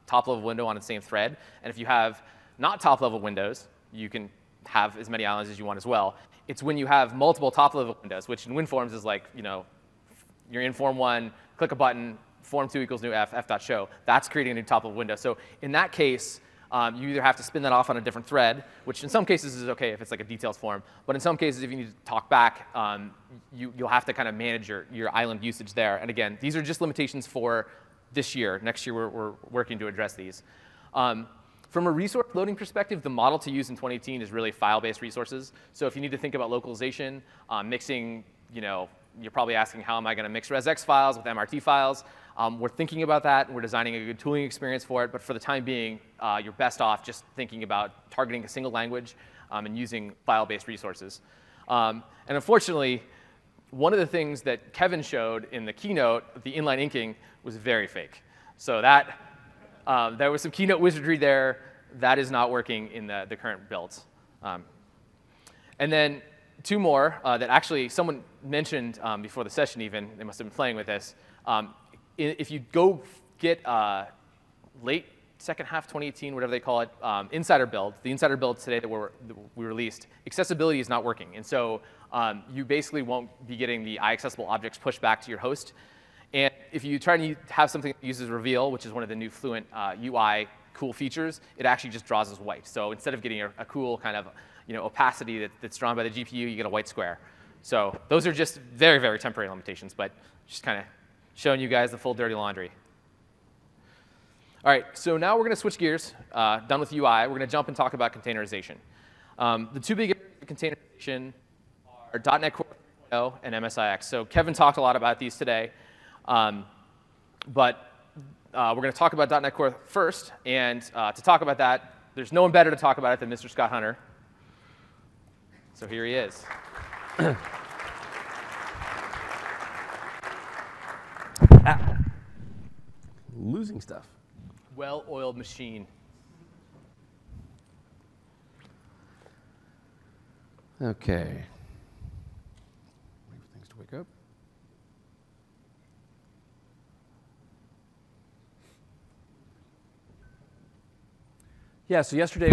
top-level window on the same thread. And if you have not top-level windows, you can have as many islands as you want as well. It's when you have multiple top-level windows, which in WinForms is like, you're in Form 1, click a button, Form 2 equals new f.show. That's creating a new top-level window. So in that case, you either have to spin that off on a different thread, which in some cases is OK if it's like a details form. But in some cases, if you need to talk back, you'll have to kind of manage your island usage there. And again, these are just limitations for this year. Next year, we're working to address these. From a resource loading perspective, the model to use in 2018 is really file-based resources. So if you need to think about localization, mixing, you're probably asking, how am I going to mix resx files with MRT files? We're thinking about that, and we're designing a good tooling experience for it. But for the time being, you're best off just thinking about targeting a single language and using file-based resources. And unfortunately, one of the things that Kevin showed in the keynote, the inline inking, was very fake. So that there was some keynote wizardry there. That is not working in the current builds. And then two more that actually someone mentioned before the session even. They must have been playing with this. If you go get late second half 2018, whatever they call it, insider build, the insider build today that we released, accessibility is not working. And so you basically won't be getting the iAccessible objects pushed back to your host. And if you try to have something that uses reveal, which is one of the new Fluent UI cool features, it actually just draws as white. So instead of getting a cool kind of opacity that's drawn by the GPU, you get a white square. So those are just very, very temporary limitations, but just kind of showing you guys the full dirty laundry. All right, so now we're going to switch gears. Done with UI. We're going to jump and talk about containerization. The two big areas of containerization are .NET Core 3.0 and MSIX. So Kevin talked a lot about these today. But we're going to talk about .NET Core first. And to talk about that, there's no one better to talk about it than Mr. Scott Hunter. So here he is. Losing stuff. Well-oiled machine. OK. Wait for things to wake up. Yeah, so yesterday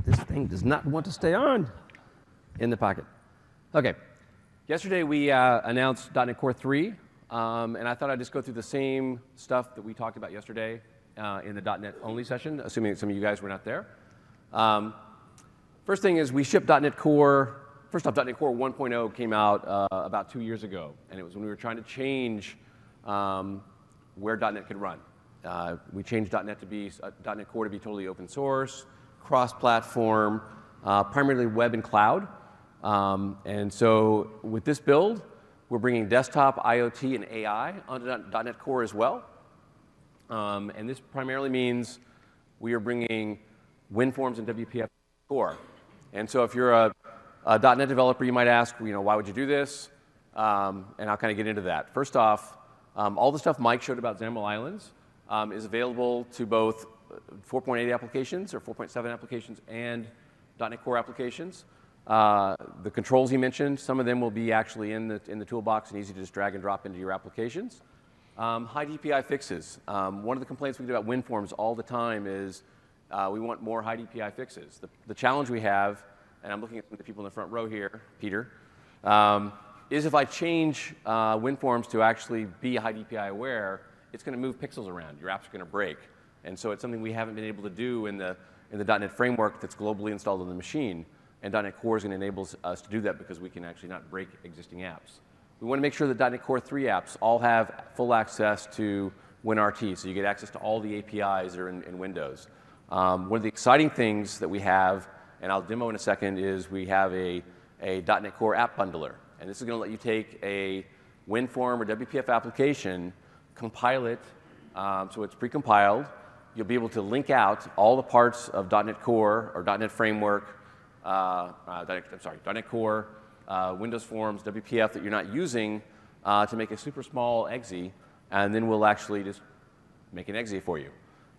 this thing does not want to stay on in the pocket. OK. Yesterday we announced .NET Core 3. And I thought I'd just go through the same stuff that we talked about yesterday in the .NET only session, assuming that some of you guys were not there. First thing is we shipped .NET Core. First off, .NET Core 1.0 came out about 2 years ago. And it was when we were trying to change where .NET could run. We changed .NET Core to be totally open source, cross-platform, primarily web and cloud. And so with this build, we're bringing desktop, IoT, and AI onto .NET Core as well. And this primarily means we are bringing WinForms and WPF Core. And so if you're a .NET developer, you might ask, why would you do this? And I'll kind of get into that. First off, all the stuff Mike showed about XAML Islands is available to both 4.8 applications or 4.7 applications and .NET Core applications. The controls he mentioned, some of them will be actually in the toolbox and easy to just drag and drop into your applications. High DPI fixes. One of the complaints we get about WinForms all the time is we want more high DPI fixes. The challenge we have, and I'm looking at the people in the front row here, Peter, is if I change WinForms to actually be high DPI aware, it's going to move pixels around. Your app's going to break. And so it's something we haven't been able to do in the .NET framework that's globally installed on the machine. And .NET Core is going to enable us to do that because we can actually not break existing apps. We want to make sure that .NET Core 3 apps all have full access to WinRT, so you get access to all the APIs that are in Windows. One of the exciting things that we have and I'll demo in a second, is we have a .NET Core app bundler. And this is going to let you take a WinForm or WPF application, compile it, so it's precompiled. You'll be able to link out all the parts of .NET Core or .NET Framework, .NET Core, Windows Forms, WPF that you're not using to make a super small exe, and then we'll actually just make an exe for you.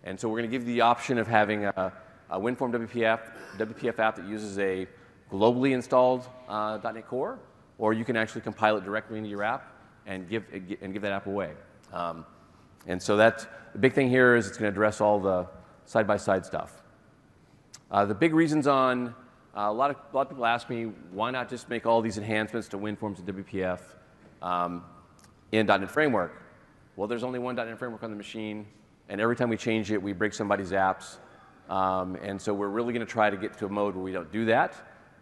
And so we're going to give you the option of having a WinForm WPF app that uses a globally installed .NET Core, or you can actually compile it directly into your app and give that app away. And so the big thing here is it's going to address all the side-by-side stuff. The big reasons on a lot of people ask me, why not just make all these enhancements to WinForms and WPF in .NET Framework? Well, there's only one .NET Framework on the machine, and every time we change it, we break somebody's apps. And so we're really going to try to get to a mode where we don't do that.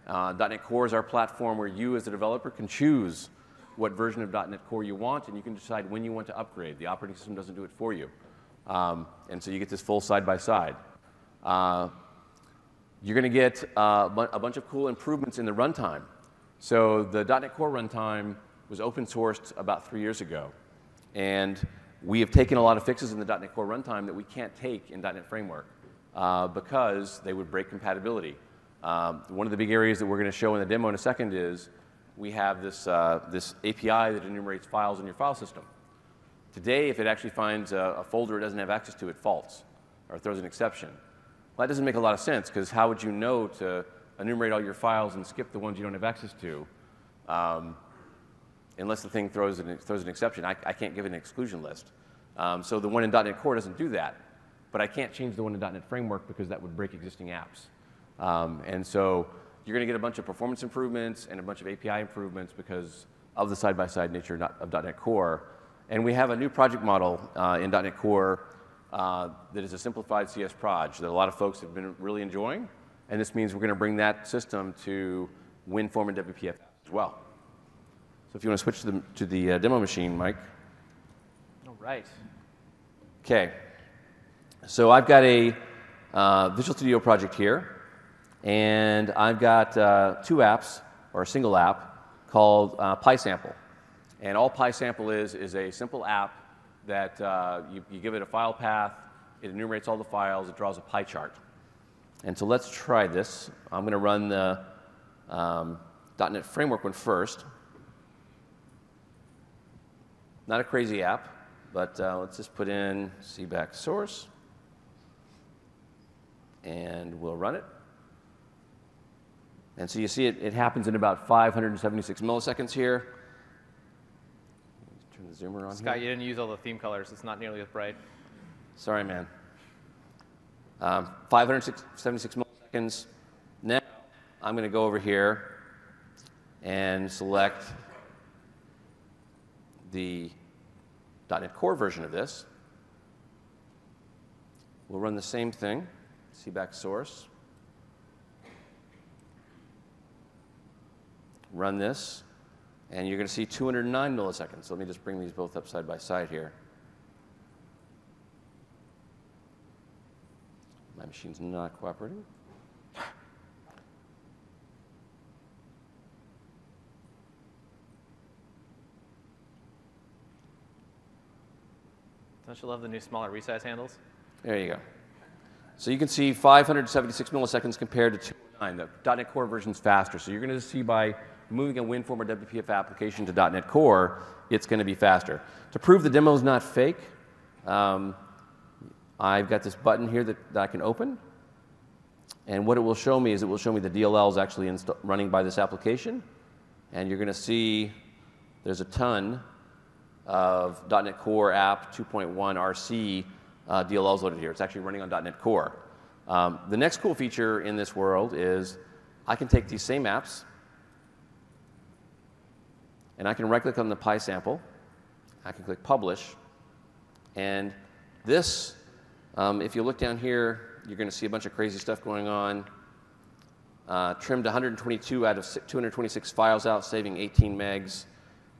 .NET Core is our platform where you, as a developer, can choose what version of .NET Core you want, and you can decide when you want to upgrade. The operating system doesn't do it for you. And so you get this full side-by-side. You're going to get a bunch of cool improvements in the runtime. So the .NET Core runtime was open sourced about 3 years ago. And we have taken a lot of fixes in the .NET Core runtime that we can't take in .NET Framework because they would break compatibility. One of the big areas that we're going to show in the demo in a second is we have this API that enumerates files in your file system. Today, if it actually finds a folder it doesn't have access to, it faults or throws an exception. Well, that doesn't make a lot of sense, because how would you know to enumerate all your files and skip the ones you don't have access to unless the thing throws an exception? I can't give an exclusion list. So the one in .NET Core doesn't do that. But I can't change the one in .NET Framework because that would break existing apps. And so you're going to get a bunch of performance improvements and a bunch of API improvements because of the side-by-side nature of .NET Core. And we have a new project model in .NET Core that is a simplified CS proj that a lot of folks have been really enjoying. And this means we're going to bring that system to WinForm and WPF as well. So if you want to switch to the demo machine, Mike. All right. OK. So I've got a Visual Studio project here. And I've got two apps, or a single app, called PySample. And all PySample is a simple app that you give it a file path, it enumerates all the files, it draws a pie chart. And so let's try this. I'm going to run the .NET Framework one first. Not a crazy app, but let's just put in cback source. And we'll run it. And so you see it happens in about 576 milliseconds here. Let's turn the zoomer on Scott, here. you didn't use all the theme colors. It's not nearly as bright. Sorry, man. 576 milliseconds. Now I'm going to go over here and select the .NET Core version of this. We'll run the same thing, cback source. Run this, and you're going to see 209 milliseconds. So let me just bring these both up side by side here. My machine's not cooperating. Don't you love the new smaller resize handles? There you go. So you can see 576 milliseconds compared to 209. The .NET Core version's faster. So you're going to see by moving a WinForm or WPF application to .NET Core, it's going to be faster. To prove the demo is not fake, I've got this button here that I can open. And what it will show me is it will show me the DLL is actually running by this application. And you're going to see there's a ton of .NET Core app 2.1 RC DLLs loaded here. It's actually running on .NET Core. The next cool feature in this world is I can take these same apps, and I can right-click on the PySample. I can click Publish. And this, if you look down here, you're going to see a bunch of crazy stuff going on. Trimmed 122 out of 226 files out, saving 18 megs.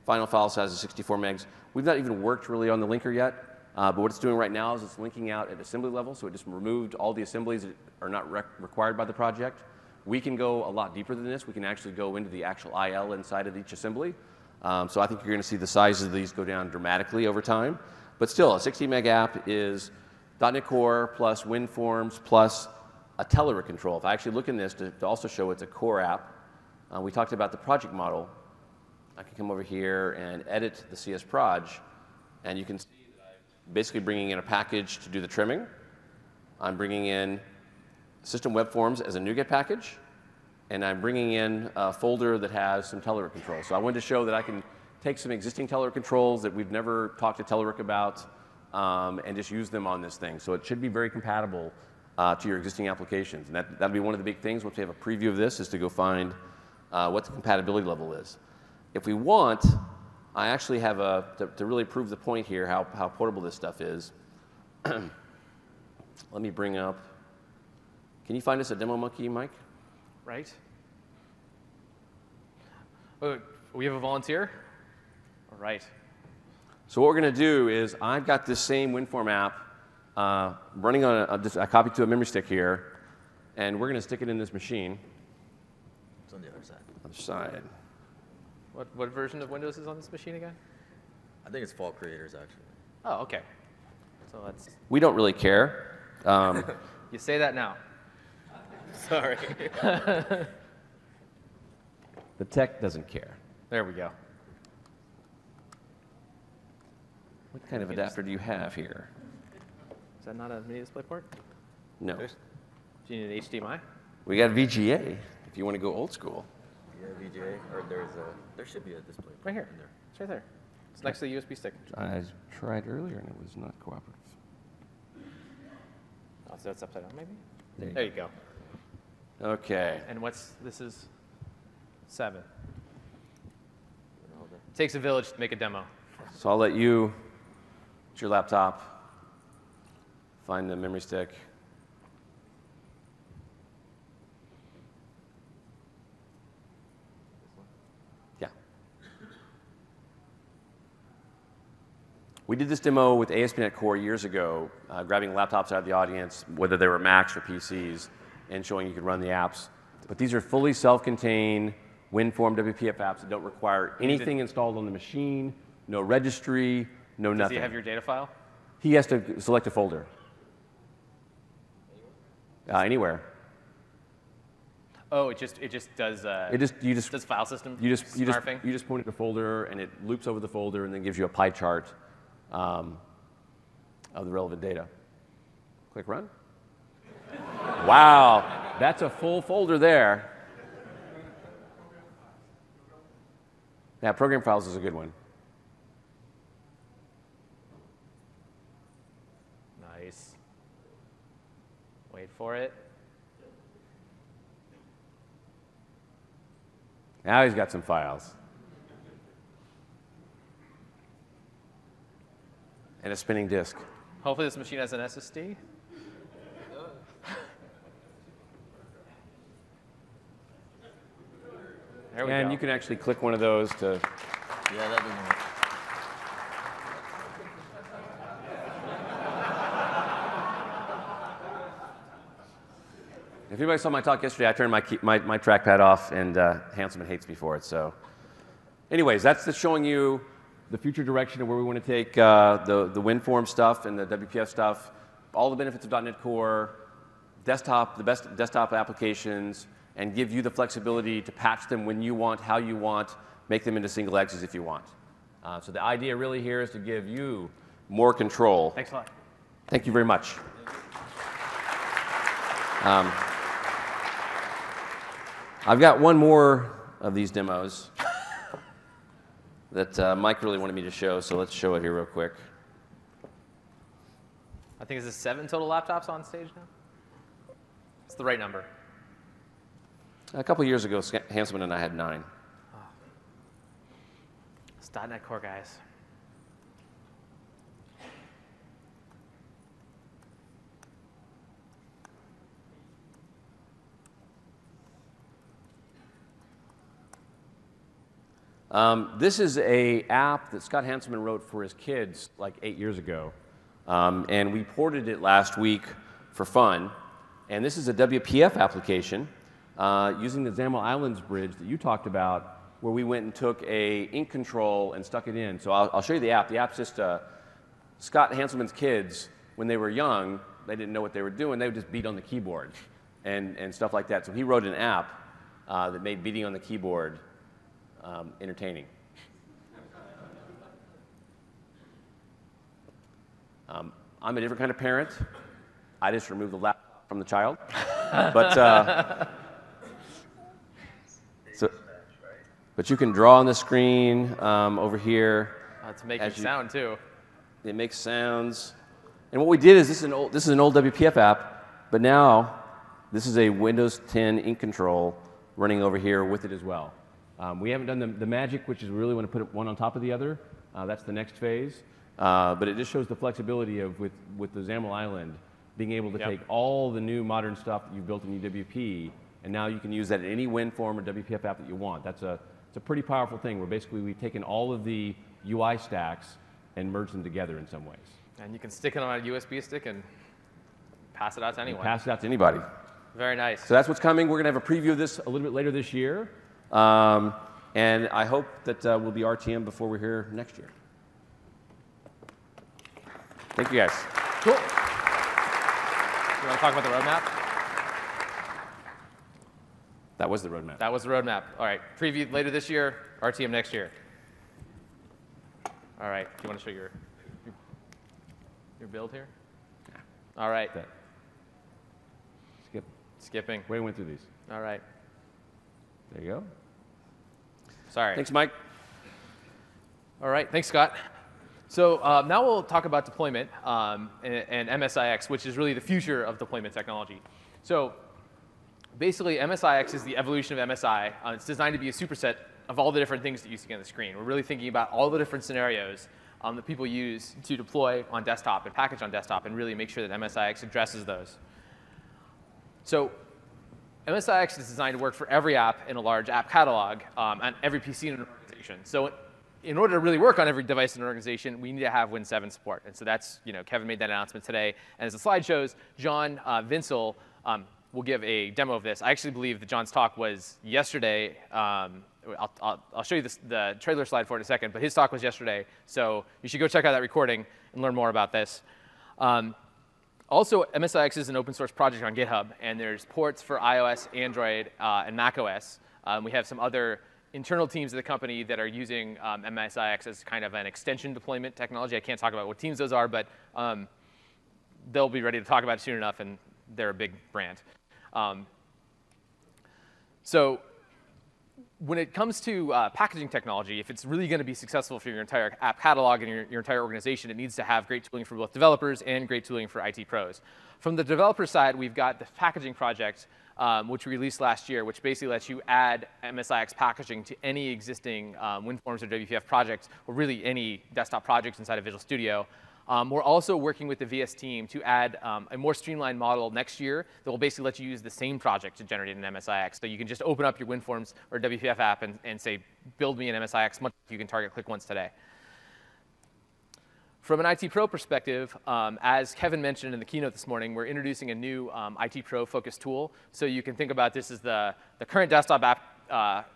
Final file size is 64 megs. We've not even worked really on the linker yet. But what it's doing right now is it's linking out at assembly level, so it just removed all the assemblies that are not required by the project. We can go a lot deeper than this. We can actually go into the actual IL inside of each assembly. So I think you're going to see the sizes of these go down dramatically over time. But still, a 60 meg app is .NET Core plus WinForms plus a Telerik control. If I actually look in this to also show it's a core app, we talked about the project model. I can come over here and edit the CS Proj, and you can see that I'm basically bringing in a package to do the trimming. I'm bringing in System Web Forms as a NuGet package, and I'm bringing in a folder that has some Telerik controls. So I wanted to show that I can take some existing Telerik controls that we've never talked to Telerik about and just use them on this thing. So it should be very compatible to your existing applications. And that'll be one of the big things once we have a preview of this, is to go find what the compatibility level is. If we want, I actually have to really prove the point here, how portable this stuff is. Let me bring up, can you find us a demo monkey, Mike? Right. Oh, we have a volunteer? All right. So what we're going to do is, I've got this same WinForm app running on I copied to a memory stick here, and we're going to stick it in this machine. It's on the other side. Other side. What version of Windows is on this machine again? I think it's Fall Creators, actually. Oh, OK. So that's. We don't really care. You say that now. Sorry. The tech doesn't care. There we go. What kind of adapter do you have here? Is that not a mini DisplayPort? No. Do you need an HDMI? We got VGA, if you want to go old school. Yeah, VGA, or there should be a display. Right here. In there. It's right there. It's next to the USB stick. I tried earlier, and it was not cooperative. Oh, so it's upside down, maybe? There There you go. Okay. And this is 7. It takes a village to make a demo. So I'll let you, it's your laptop, find the memory stick. Yeah. We did this demo with ASP.NET Core years ago, grabbing laptops out of the audience, whether they were Macs or PCs, and showing you could run the apps. But these are fully self-contained WinForm WPF apps that don't require anything installed on the machine, no registry, no nothing. Does he have your data file? He has to select a folder. Anywhere. Oh, it just does. Does file system you snarfing? just point at a folder, and it loops over the folder, and then gives you a pie chart of the relevant data. Click run. Wow, that's a full folder there. Yeah, program files is a good one. Nice. Wait for it. Now he's got some files. And a spinning disk. Hopefully this machine has an SSD. There we go. And you can actually click one of those to... Yeah, that doesn't work. If anybody saw my talk yesterday, I turned my trackpad off, and Hanselman hates me for it. So, anyways, that's just showing you the future direction of where we want to take the WinForm stuff and the WPF stuff, all the benefits of .NET Core, desktop, the best desktop applications, and give you the flexibility to patch them when you want, how you want, make them into single X's if you want. So the idea really here is to give you more control. Thanks a lot. Thank you very much. I've got one more of these demos that Mike really wanted me to show, so let's show it here real quick. I think it's 7 total laptops on stage now. It's the right number. A couple years ago, Hanselman and I had 9. It's .NET Core guys. This is an app that Scott Hanselman wrote for his kids like 8 years ago. And we ported it last week for fun. And this is a WPF application. using the XAML Islands bridge that you talked about, where we went and took a ink control and stuck it in. So I'll show you the app. The app's just Scott Hanselman's kids, when they were young, they didn't know what they were doing. They would just beat on the keyboard and stuff like that. So he wrote an app that made beating on the keyboard entertaining. I'm a different kind of parent. I just removed the laptop from the child. But you can draw on the screen over here. To make it sound too. It makes sounds. And what we did is this is an old WPF app, but now this is a Windows 10 ink control running over here with it as well. We haven't done the magic, which is we really want to put one on top of the other. That's the next phase. But it just shows the flexibility of with the XAML Island being able to take all the new modern stuff that you've built in UWP, and now you can use that in any WinForm or WPF app that you want. It's a pretty powerful thing where basically we've taken all of the UI stacks and merged them together in some ways. And you can stick it on a USB stick and pass it out to anyone. Pass it out to anybody. Very nice. So that's what's coming. We're going to have a preview of this a little bit later this year. And I hope that we'll be RTM before we're here next year. Thank you, guys. Cool. You want to talk about the roadmap? That was the roadmap. That was the roadmap. All right. Preview later this year, RTM next year. All right. Do you want to show your build here? Yeah. All right. Skipping. Way went through these. All right. There you go. Sorry. Thanks, Mike. All right. Thanks, Scott. So now we'll talk about deployment and MSIX, which is really the future of deployment technology. So basically, MSIX is the evolution of MSI. It's designed to be a superset of all the different things that you see on the screen. We're really thinking about all the different scenarios that people use to deploy on desktop and package on desktop and really make sure that MSIX addresses those. So MSIX is designed to work for every app in a large app catalog and every PC in an organization. So in order to really work on every device in an organization, we need to have Win7 support. And so that's, Kevin made that announcement today. And as the slide shows, John Vinsel will give a demo of this. I actually believe that John's talk was yesterday. I'll show you the trailer slide for it in a second, but his talk was yesterday. So you should go check out that recording and learn more about this. Also, MSIX is an open source project on GitHub, and there's ports for iOS, Android, and macOS. We have some other internal teams of the company that are using MSIX as kind of an extension deployment technology. I can't talk about what teams those are, but they'll be ready to talk about it soon enough, and they're a big brand. So when it comes to packaging technology, if it's really going to be successful for your entire app catalog and your entire organization, it needs to have great tooling for both developers and great tooling for IT pros. From the developer side, we've got the packaging project, which we released last year, which basically lets you add MSIX packaging to any existing WinForms or WPF projects, or really any desktop projects inside of Visual Studio. We're also working with the VS team to add a more streamlined model next year that will basically let you use the same project to generate an MSIX. So you can just open up your WinForms or WPF app and say, build me an MSIX, much like you can target click once today. From an IT Pro perspective, as Kevin mentioned in the keynote this morning, we're introducing a new IT Pro focused tool. So you can think about this as the current desktop app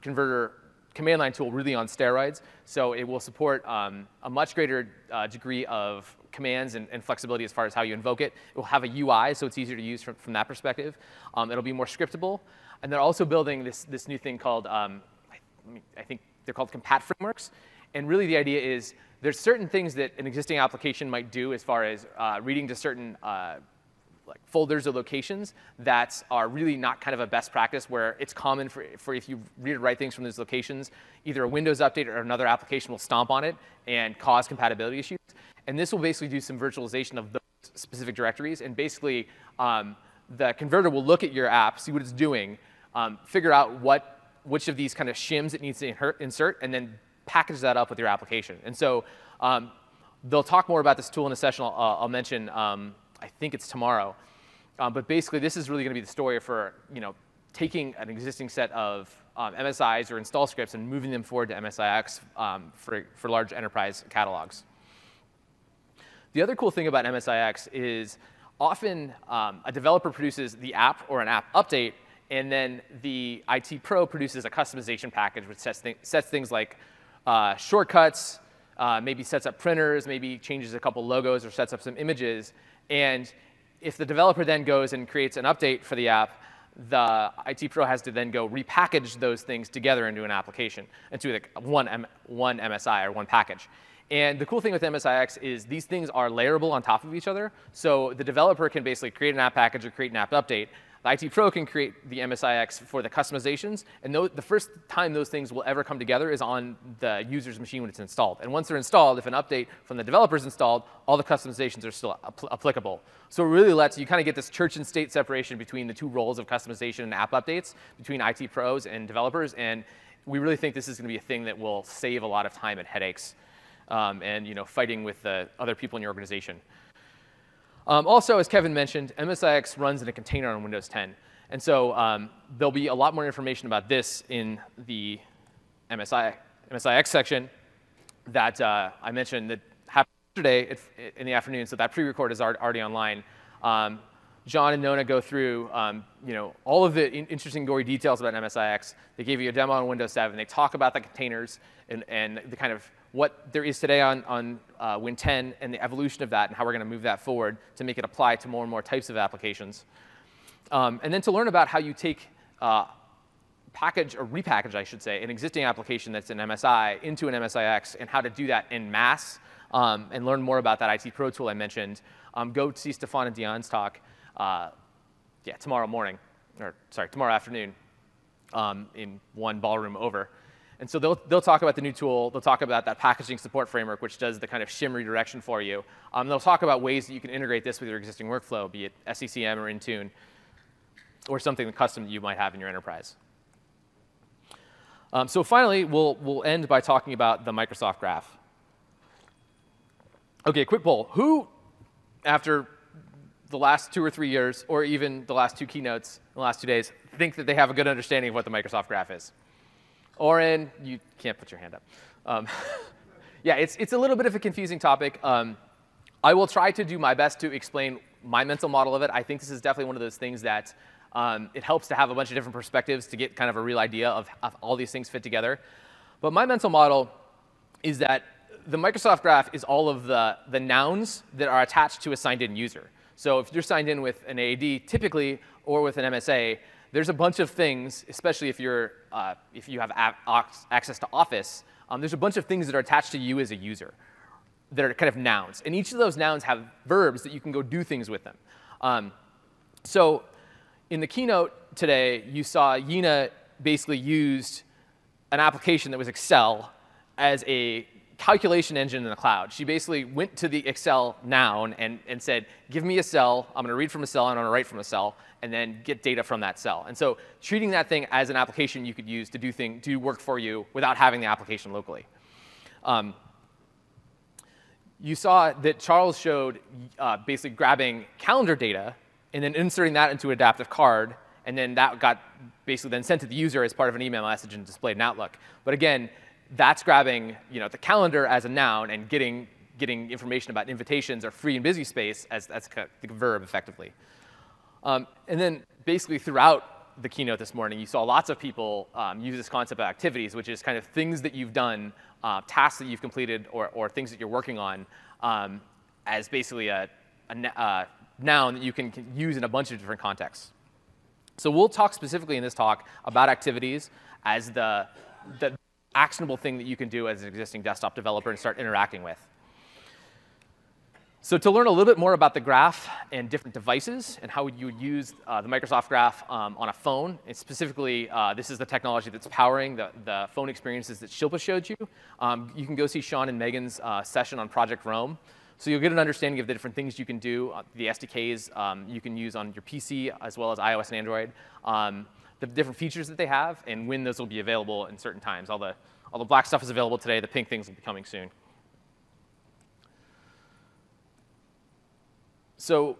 converter command line tool really on steroids. So it will support a much greater degree of commands and flexibility as far as how you invoke it. It will have a UI, so it's easier to use from that perspective. It'll be more scriptable. And they're also building this new thing called, I think they're called compat frameworks. And really the idea is there's certain things that an existing application might do as far as reading to certain like folders or locations that are really not kind of a best practice, where it's common for if you read or write things from those locations, either a Windows update or another application will stomp on it and cause compatibility issues. And this will basically do some virtualization of those specific directories. And basically, the converter will look at your app, see what it's doing, figure out which of these kind of shims it needs to insert, and then package that up with your application. And so they'll talk more about this tool in a session I'll mention. I think it's tomorrow. But basically, this is really going to be the story for taking an existing set of MSIs or install scripts and moving them forward to MSIX for large enterprise catalogs. The other cool thing about MSIX is often a developer produces the app or an app update, And then the IT Pro produces a customization package which sets things like shortcuts, maybe sets up printers, maybe changes a couple logos or sets up some images. And if the developer then goes and creates an update for the app, the IT Pro has to then go repackage those things together into an application, into like one MSI or one package. And the cool thing with MSIX is these things are layerable on top of each other. So the developer can basically create an app package or create an app update. The IT Pro can create the MSIX for the customizations. And the first time those things will ever come together is on the user's machine when it's installed. And once they're installed, if an update from the developer is installed, all the customizations are still applicable. So it really lets you kind of get this church and state separation between the two roles of customization and app updates, between IT pros and developers. And we really think this is going to be a thing that will save a lot of time and headaches and fighting with the other people in your organization. Also, as Kevin mentioned, MSIX runs in a container on Windows 10. And so there'll be a lot more information about this in the MSIX section that I mentioned that happened yesterday in the afternoon. So that pre-record is already online. John and Nona go through all of the interesting gory details about MSIX. They gave you a demo on Windows 7. They talk about the containers and the kind of what there is today on Win 10 and the evolution of that and how we're going to move that forward to make it apply to more and more types of applications. And then to learn about how you take package or repackage, I should say, an existing application that's an MSI into an MSIX and how to do that en masse and learn more about that IT Pro tool I mentioned, go see Stefan and Dion's talk tomorrow afternoon in one ballroom over. And so they'll talk about the new tool. They'll talk about that packaging support framework, which does the kind of shim redirection for you. They'll talk about ways that you can integrate this with your existing workflow, be it SCCM or Intune, or something custom that you might have in your enterprise. So finally, we'll end by talking about the Microsoft Graph. OK, quick poll. Who, after the last 2 or 3 years, or even the last 2 keynotes in the last 2 days, think that they have a good understanding of what the Microsoft Graph is? Oren, you can't put your hand up. Yeah, it's a little bit of a confusing topic. I will try to do my best to explain my mental model of it. I think this is definitely one of those things that it helps to have a bunch of different perspectives to get kind of a real idea of all these things fit together. But my mental model is that the Microsoft Graph is all of the nouns that are attached to a signed-in user. So if you're signed in with an AAD, typically, or with an MSA, there's a bunch of things, especially if you have access to Office, there's a bunch of things that are attached to you as a user that are kind of nouns. And each of those nouns have verbs that you can go do things with them. So in the keynote today, you saw Yina basically used an application that was Excel as a calculation engine in the cloud. She basically went to the Excel noun and said, give me a cell. I'm going to read from a cell, and I'm going to write from a cell, and then get data from that cell. And so treating that thing as an application you could use to do work for you without having the application locally. You saw that Charles showed basically grabbing calendar data and then inserting that into an adaptive card, and then that got basically then sent to the user as part of an email message and displayed in Outlook. But again, that's grabbing the calendar as a noun and getting information about invitations or free and busy space as kind of the verb, effectively. And then basically throughout the keynote this morning, you saw lots of people use this concept of activities, which is kind of things that you've done, tasks that you've completed, or things that you're working on as basically a noun that you can use in a bunch of different contexts. So we'll talk specifically in this talk about activities as the actionable thing that you can do as an existing desktop developer and start interacting with. So to learn a little bit more about the graph and different devices and how you would use the Microsoft Graph on a phone, and specifically this is the technology that's powering the phone experiences that Shilpa showed you, you can go see Sean and Megan's session on Project Rome. So you'll get an understanding of the different things you can do, the SDKs you can use on your PC as well as iOS and Android, the different features that they have, and when those will be available in certain times. All the black stuff is available today. The pink things will be coming soon. So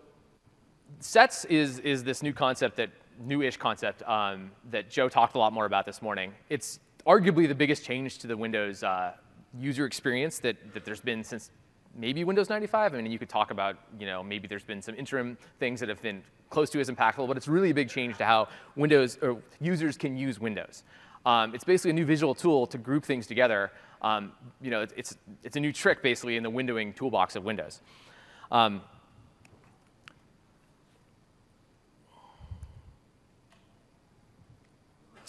sets is this new concept, newish concept that Joe talked a lot more about this morning. It's arguably the biggest change to the Windows user experience that there's been since maybe Windows 95. I mean, you could talk about, maybe there's been some interim things that have been close to as impactful, but it's really a big change to how Windows or users can use Windows. It's basically a new visual tool to group things together. It's a new trick basically in the windowing toolbox of Windows.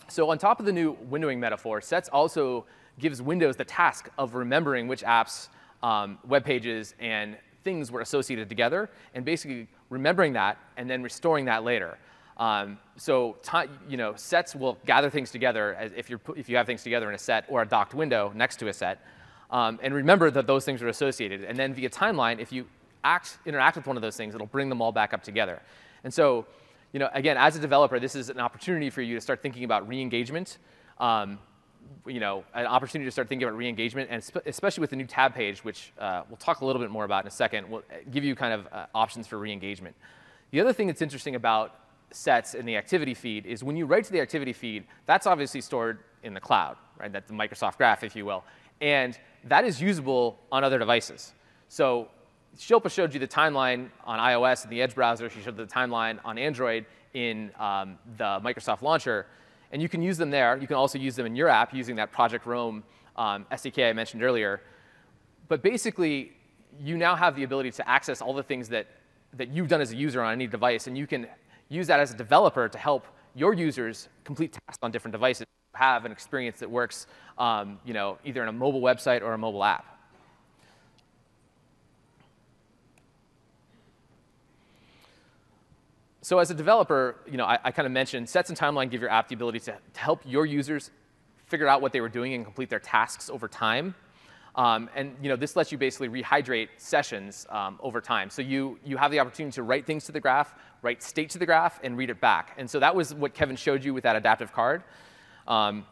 So on top of the new windowing metaphor, sets also gives Windows the task of remembering which apps, web pages, and things were associated together, and basically remembering that and then restoring that later. Sets will gather things together as if you have things together in a set or a docked window next to a set, and remember that those things are associated. And then via timeline, if you interact with one of those things, it'll bring them all back up together. And so, again, as a developer, this is an opportunity for you to start thinking about re-engagement. An opportunity to start thinking about re-engagement, and especially with the new tab page, which we'll talk a little bit more about in a second, will give you kind of options for re-engagement. The other thing that's interesting about sets in the activity feed is when you write to the activity feed, that's obviously stored in the cloud, right? That's the Microsoft graph, if you will. And that is usable on other devices. So Shilpa showed you the timeline on iOS in the Edge browser. She showed the timeline on Android in the Microsoft launcher. And you can use them there. You can also use them in your app using that Project Rome SDK I mentioned earlier. But basically, you now have the ability to access all the things that you've done as a user on any device. And you can use that as a developer to help your users complete tasks on different devices, have an experience that works either in a mobile website or a mobile app. So as a developer, I kind of mentioned sets and timeline give your app the ability to help your users figure out what they were doing and complete their tasks over time. This lets you basically rehydrate sessions over time. So you have the opportunity to write things to the graph, write state to the graph, and read it back. And so that was what Kevin showed you with that adaptive card. And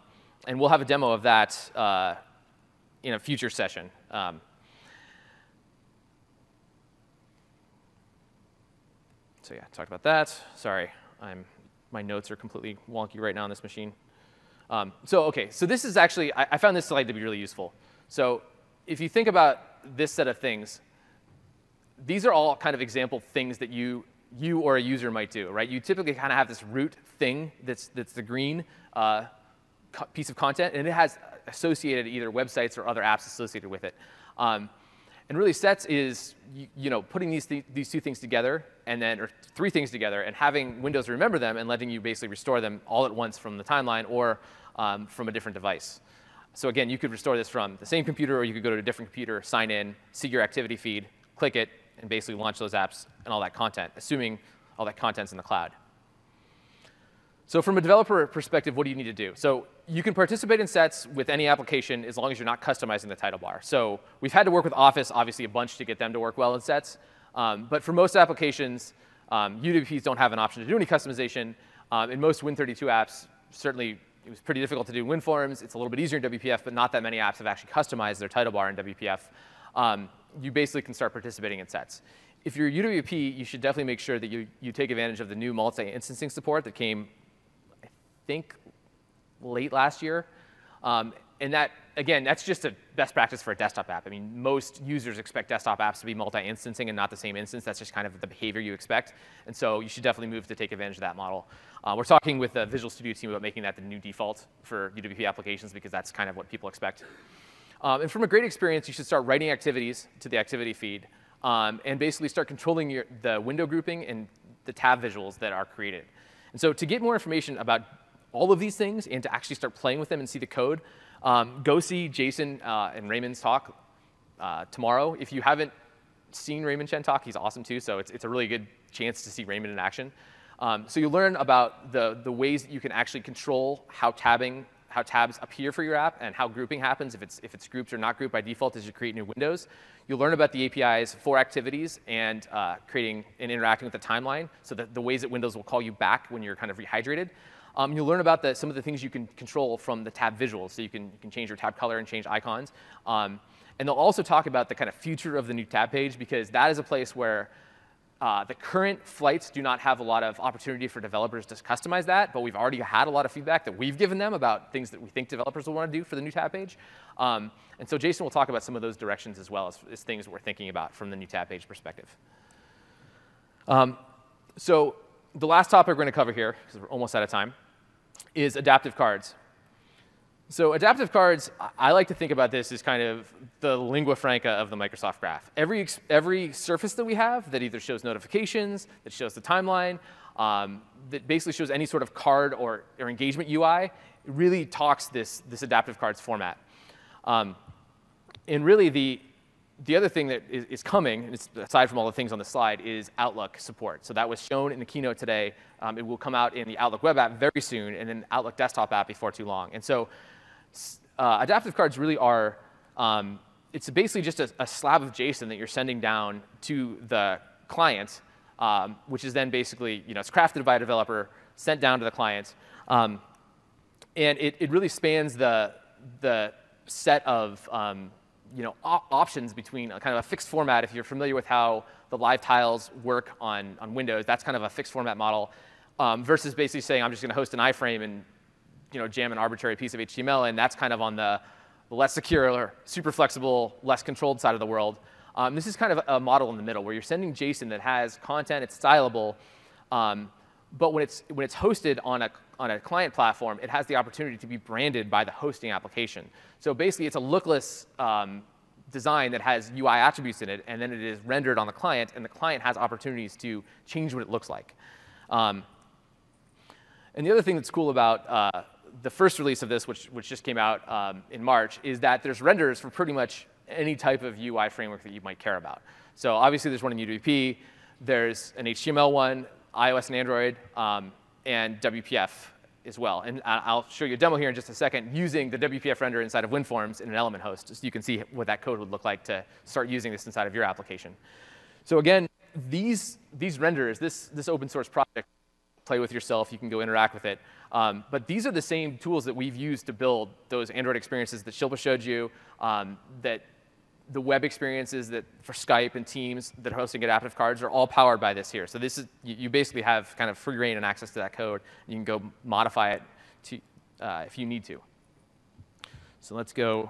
we'll have a demo of that in a future session. So yeah, talked about that. Sorry, my notes are completely wonky right now on this machine. So this is actually, I found this slide to be really useful. So if you think about this set of things, these are all kind of example things that you or a user might do, right? You typically kind of have this root thing that's the green piece of content, and it has associated either websites or other apps associated with it. And really, sets is putting these two things together, or three things together, and having Windows remember them and letting you basically restore them all at once from the timeline or from a different device. So again, you could restore this from the same computer, or you could go to a different computer, sign in, see your activity feed, click it, and basically launch those apps and all that content, assuming all that content's in the cloud. So from a developer perspective, what do you need to do? So you can participate in sets with any application as long as you're not customizing the title bar. So we've had to work with Office, obviously, a bunch to get them to work well in sets. But for most applications, UWPs don't have an option to do any customization. In most Win32 apps, certainly it was pretty difficult to do WinForms. It's a little bit easier in WPF, but not that many apps have actually customized their title bar in WPF. You basically can start participating in sets. If you're UWP, you should definitely make sure that you take advantage of the new multi-instancing support that came, I think, late last year. And that, again, that's just a best practice for a desktop app. I mean, most users expect desktop apps to be multi-instancing and not the same instance. That's just kind of the behavior you expect. And so you should definitely move to take advantage of that model. We're talking with the Visual Studio team about making that the new default for UWP applications because that's kind of what people expect. And from a great experience, you should start writing activities to the activity feed and basically start controlling the window grouping and the tab visuals that are created. And so to get more information about all of these things and to actually start playing with them and see the code, go see Jason and Raymond's talk tomorrow. If you haven't seen Raymond Chen talk, he's awesome too, so it's a really good chance to see Raymond in action. So you'll learn about the ways that you can actually control how tabs appear for your app and how grouping happens, if it's grouped or not grouped by default as you create new windows. You'll learn about the APIs for activities and creating and interacting with the timeline, so that the ways that Windows will call you back when you're kind of rehydrated. You'll learn about some of the things you can control from the tab visuals. So you can change your tab color and change icons. And they'll also talk about the kind of future of the new tab page, because that is a place where the current flights do not have a lot of opportunity for developers to customize that, but we've already had a lot of feedback that we've given them about things that we think developers will want to do for the new tab page. And so Jason will talk about some of those directions as well as things that we're thinking about from the new tab page perspective. So the last topic we're going to cover here, because we're almost out of time, is adaptive cards. So adaptive cards, I like to think about this as kind of the lingua franca of the Microsoft graph. Every surface that we have that either shows notifications, that shows the timeline, that basically shows any sort of card or engagement UI, it really talks this adaptive cards format. And really, the other thing that is coming, aside from all the things on the slide, is Outlook support. So that was shown in the keynote today. It will come out in the Outlook web app very soon, and then Outlook desktop app before too long. And so adaptive cards really are, it's basically just a slab of JSON that you're sending down to the client, which is then basically, it's crafted by a developer, sent down to the client. And it really spans the set of options between a kind of a fixed format. If you're familiar with how the live tiles work on Windows, that's kind of a fixed format model, versus basically saying I'm just going to host an iframe and jam an arbitrary piece of HTML, and that's kind of on the less secure or super flexible, less controlled side of the world. This is kind of a model in the middle where you're sending JSON that has content, it's stylable, but when it's hosted on a client platform, it has the opportunity to be branded by the hosting application. So basically, it's a lookless design that has UI attributes in it, and then it is rendered on the client, and the client has opportunities to change what it looks like. And the other thing that's cool about the first release of this, which just came out in March, is that there's renders for pretty much any type of UI framework that you might care about. So obviously, there's one in UWP. There's an HTML one, iOS and Android, and WPF as well. And I'll show you a demo here in just a second using the WPF render inside of WinForms in an element host, so you can see what that code would look like to start using this inside of your application. So again, these renders, this open source project, play with yourself. You can go interact with it. But these are the same tools that we've used to build those Android experiences that Shilpa showed you, that the web experiences that for Skype and Teams that are hosting adaptive cards are all powered by this here. So this is, you basically have kind of free reign and access to that code. You can go modify it to, if you need to. So let's go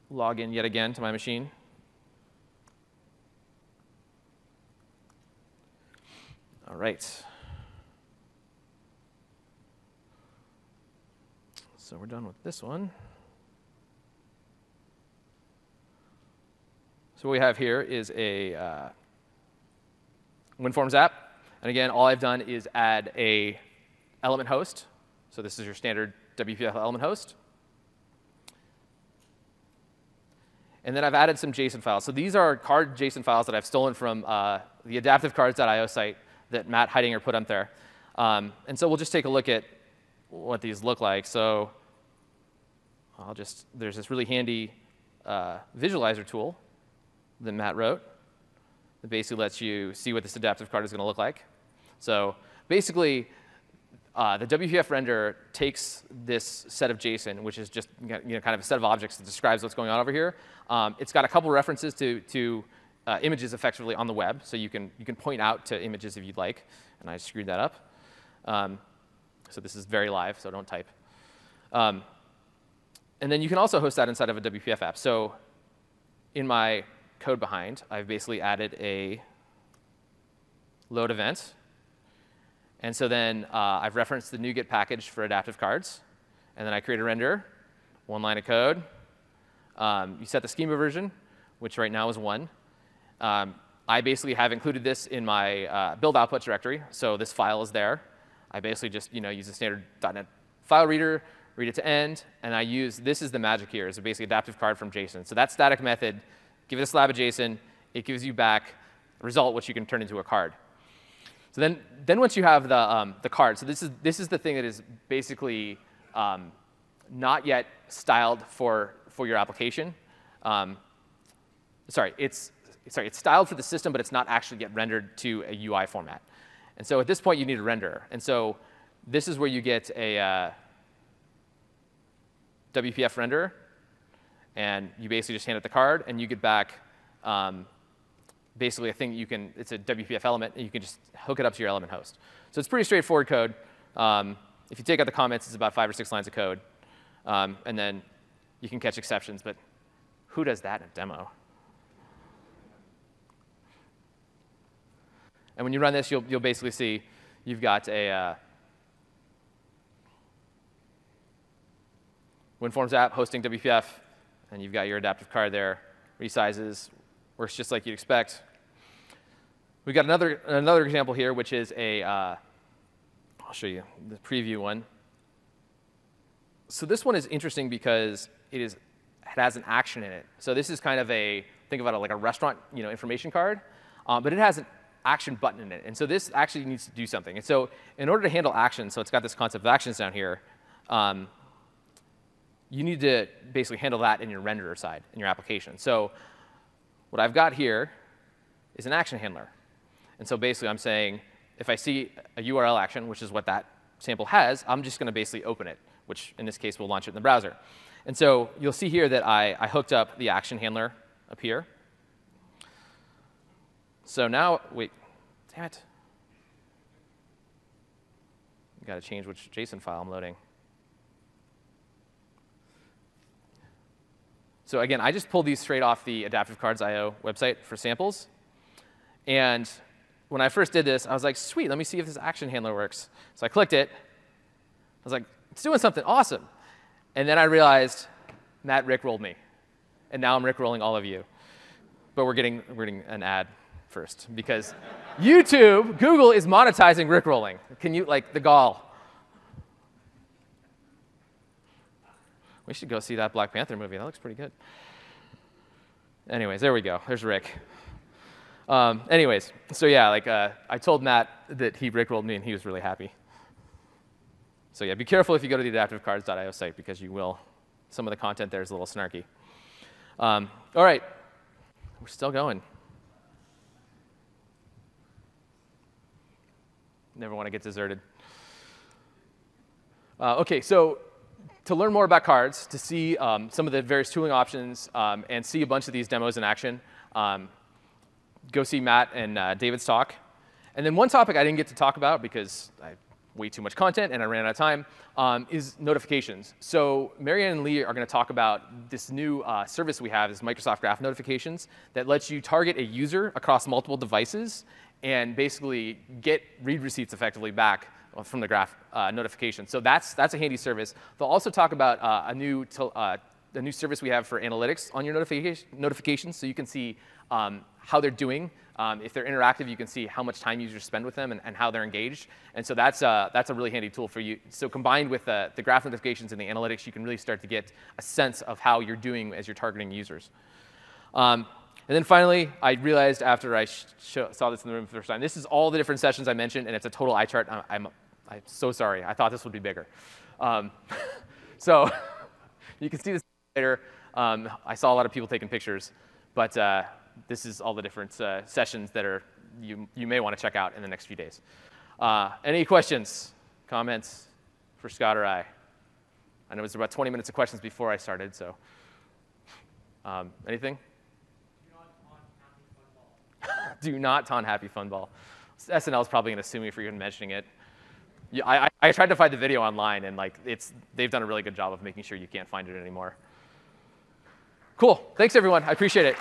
log in yet again to my machine. All right. So we're done with this one. So what we have here is a WinForms app. And again, all I've done is add a element host. So this is your standard WPF element host. And then I've added some JSON files. So these are card JSON files that I've stolen from the adaptivecards.io site that Matt Heidinger put up there. And so we'll just take a look at what these look like. So there's this really handy visualizer tool that Matt wrote that basically lets you see what this adaptive card is going to look like. So basically, the WPF render takes this set of JSON, which is just kind of a set of objects that describes what's going on over here. It's got a couple references to images effectively on the web, so you can point out to images if you'd like. And I screwed that up. So this is very live, so don't type. And then you can also host that inside of a WPF app. So in my code behind, I've basically added a load event. And so then I've referenced the NuGet package for adaptive cards. And then I create a render, one line of code. You set the schema version, which right now is 1. I basically have included this in my build output directory. So this file is there. I basically just use a standard .NET file reader, read it to end, and I use, this is the magic here, is a basically adaptive card from JSON. So that static method, give it a slab of JSON, it gives you back a result which you can turn into a card. So then once you have the card, so this is the thing that is basically not yet styled for your application. It's styled for the system, but it's not actually yet rendered to a UI format. And so at this point, you need a renderer. And so this is where you get a WPF renderer. And you basically just hand it the card, and you get back basically a thing it's a WPF element, and you can just hook it up to your element host. So it's pretty straightforward code. If you take out the comments, it's about 5 or 6 lines of code. And then you can catch exceptions, but who does that in a demo? And when you run this, you'll basically see, you've got a WinForms app hosting WPF, and you've got your adaptive card there. Resizes, works just like you'd expect. We've got another example here, which is I'll show you the preview one. So this one is interesting because it has an action in it. So this is kind of think about it like a restaurant information card, but it has an action button in it. And so this actually needs to do something. And so in order to handle actions, so it's got this concept of actions down here, you need to basically handle that in your renderer side, in your application. So what I've got here is an action handler. And so basically I'm saying, if I see a URL action, which is what that sample has, I'm just going to basically open it, which in this case will launch it in the browser. And so you'll see here that I hooked up the action handler up here. So now, wait, damn it. I've got to change which JSON file I'm loading. So again, I just pulled these straight off the Adaptive Cards IO website for samples. And when I first did this, I was like, sweet, let me see if this action handler works. So I clicked it. I was like, it's doing something awesome. And then I realized Matt rickrolled me. And now I'm rickrolling all of you. But we're getting an ad first. Because YouTube, Google is monetizing rickrolling. Can you, like, the gall. We should go see that Black Panther movie. That looks pretty good. Anyways, there we go. There's Rick. Anyways, so yeah, like I told Matt that he rickrolled me, and he was really happy. So yeah, be careful if you go to the adaptivecards.io site, because you will. Some of the content there is a little snarky. All right, we're still going. Never want to get deserted. OK, so to learn more about cards, to see some of the various tooling options, and see a bunch of these demos in action, go see Matt and David's talk. And then one topic I didn't get to talk about because I had way too much content and I ran out of time is notifications. So Marianne and Lee are going to talk about this new service we have, this Microsoft Graph Notifications, that lets you target a user across multiple devices and basically get read receipts effectively back from the graph notification. So that's a handy service. They'll also talk about a new service we have for analytics on your notifications, so you can see how they're doing. If they're interactive, you can see how much time users spend with them and how they're engaged. And so that's a really handy tool for you. So combined with the graph notifications and the analytics, you can really start to get a sense of how you're doing as you're targeting users. And then finally, I realized after I saw this in the room for the first time, this is all the different sessions I mentioned, and it's a total eye chart. I'm so sorry. I thought this would be bigger. So you can see this later. I saw a lot of people taking pictures, but this is all the different sessions that you may want to check out in the next few days. Any questions, comments for Scott or I? I know it was about 20 minutes of questions before I started, so anything? Do not taunt Happy Fun Ball. SNL is probably going to sue me for even mentioning it. Yeah, I tried to find the video online, and like they've done a really good job of making sure you can't find it anymore. Cool. Thanks, everyone. I appreciate it.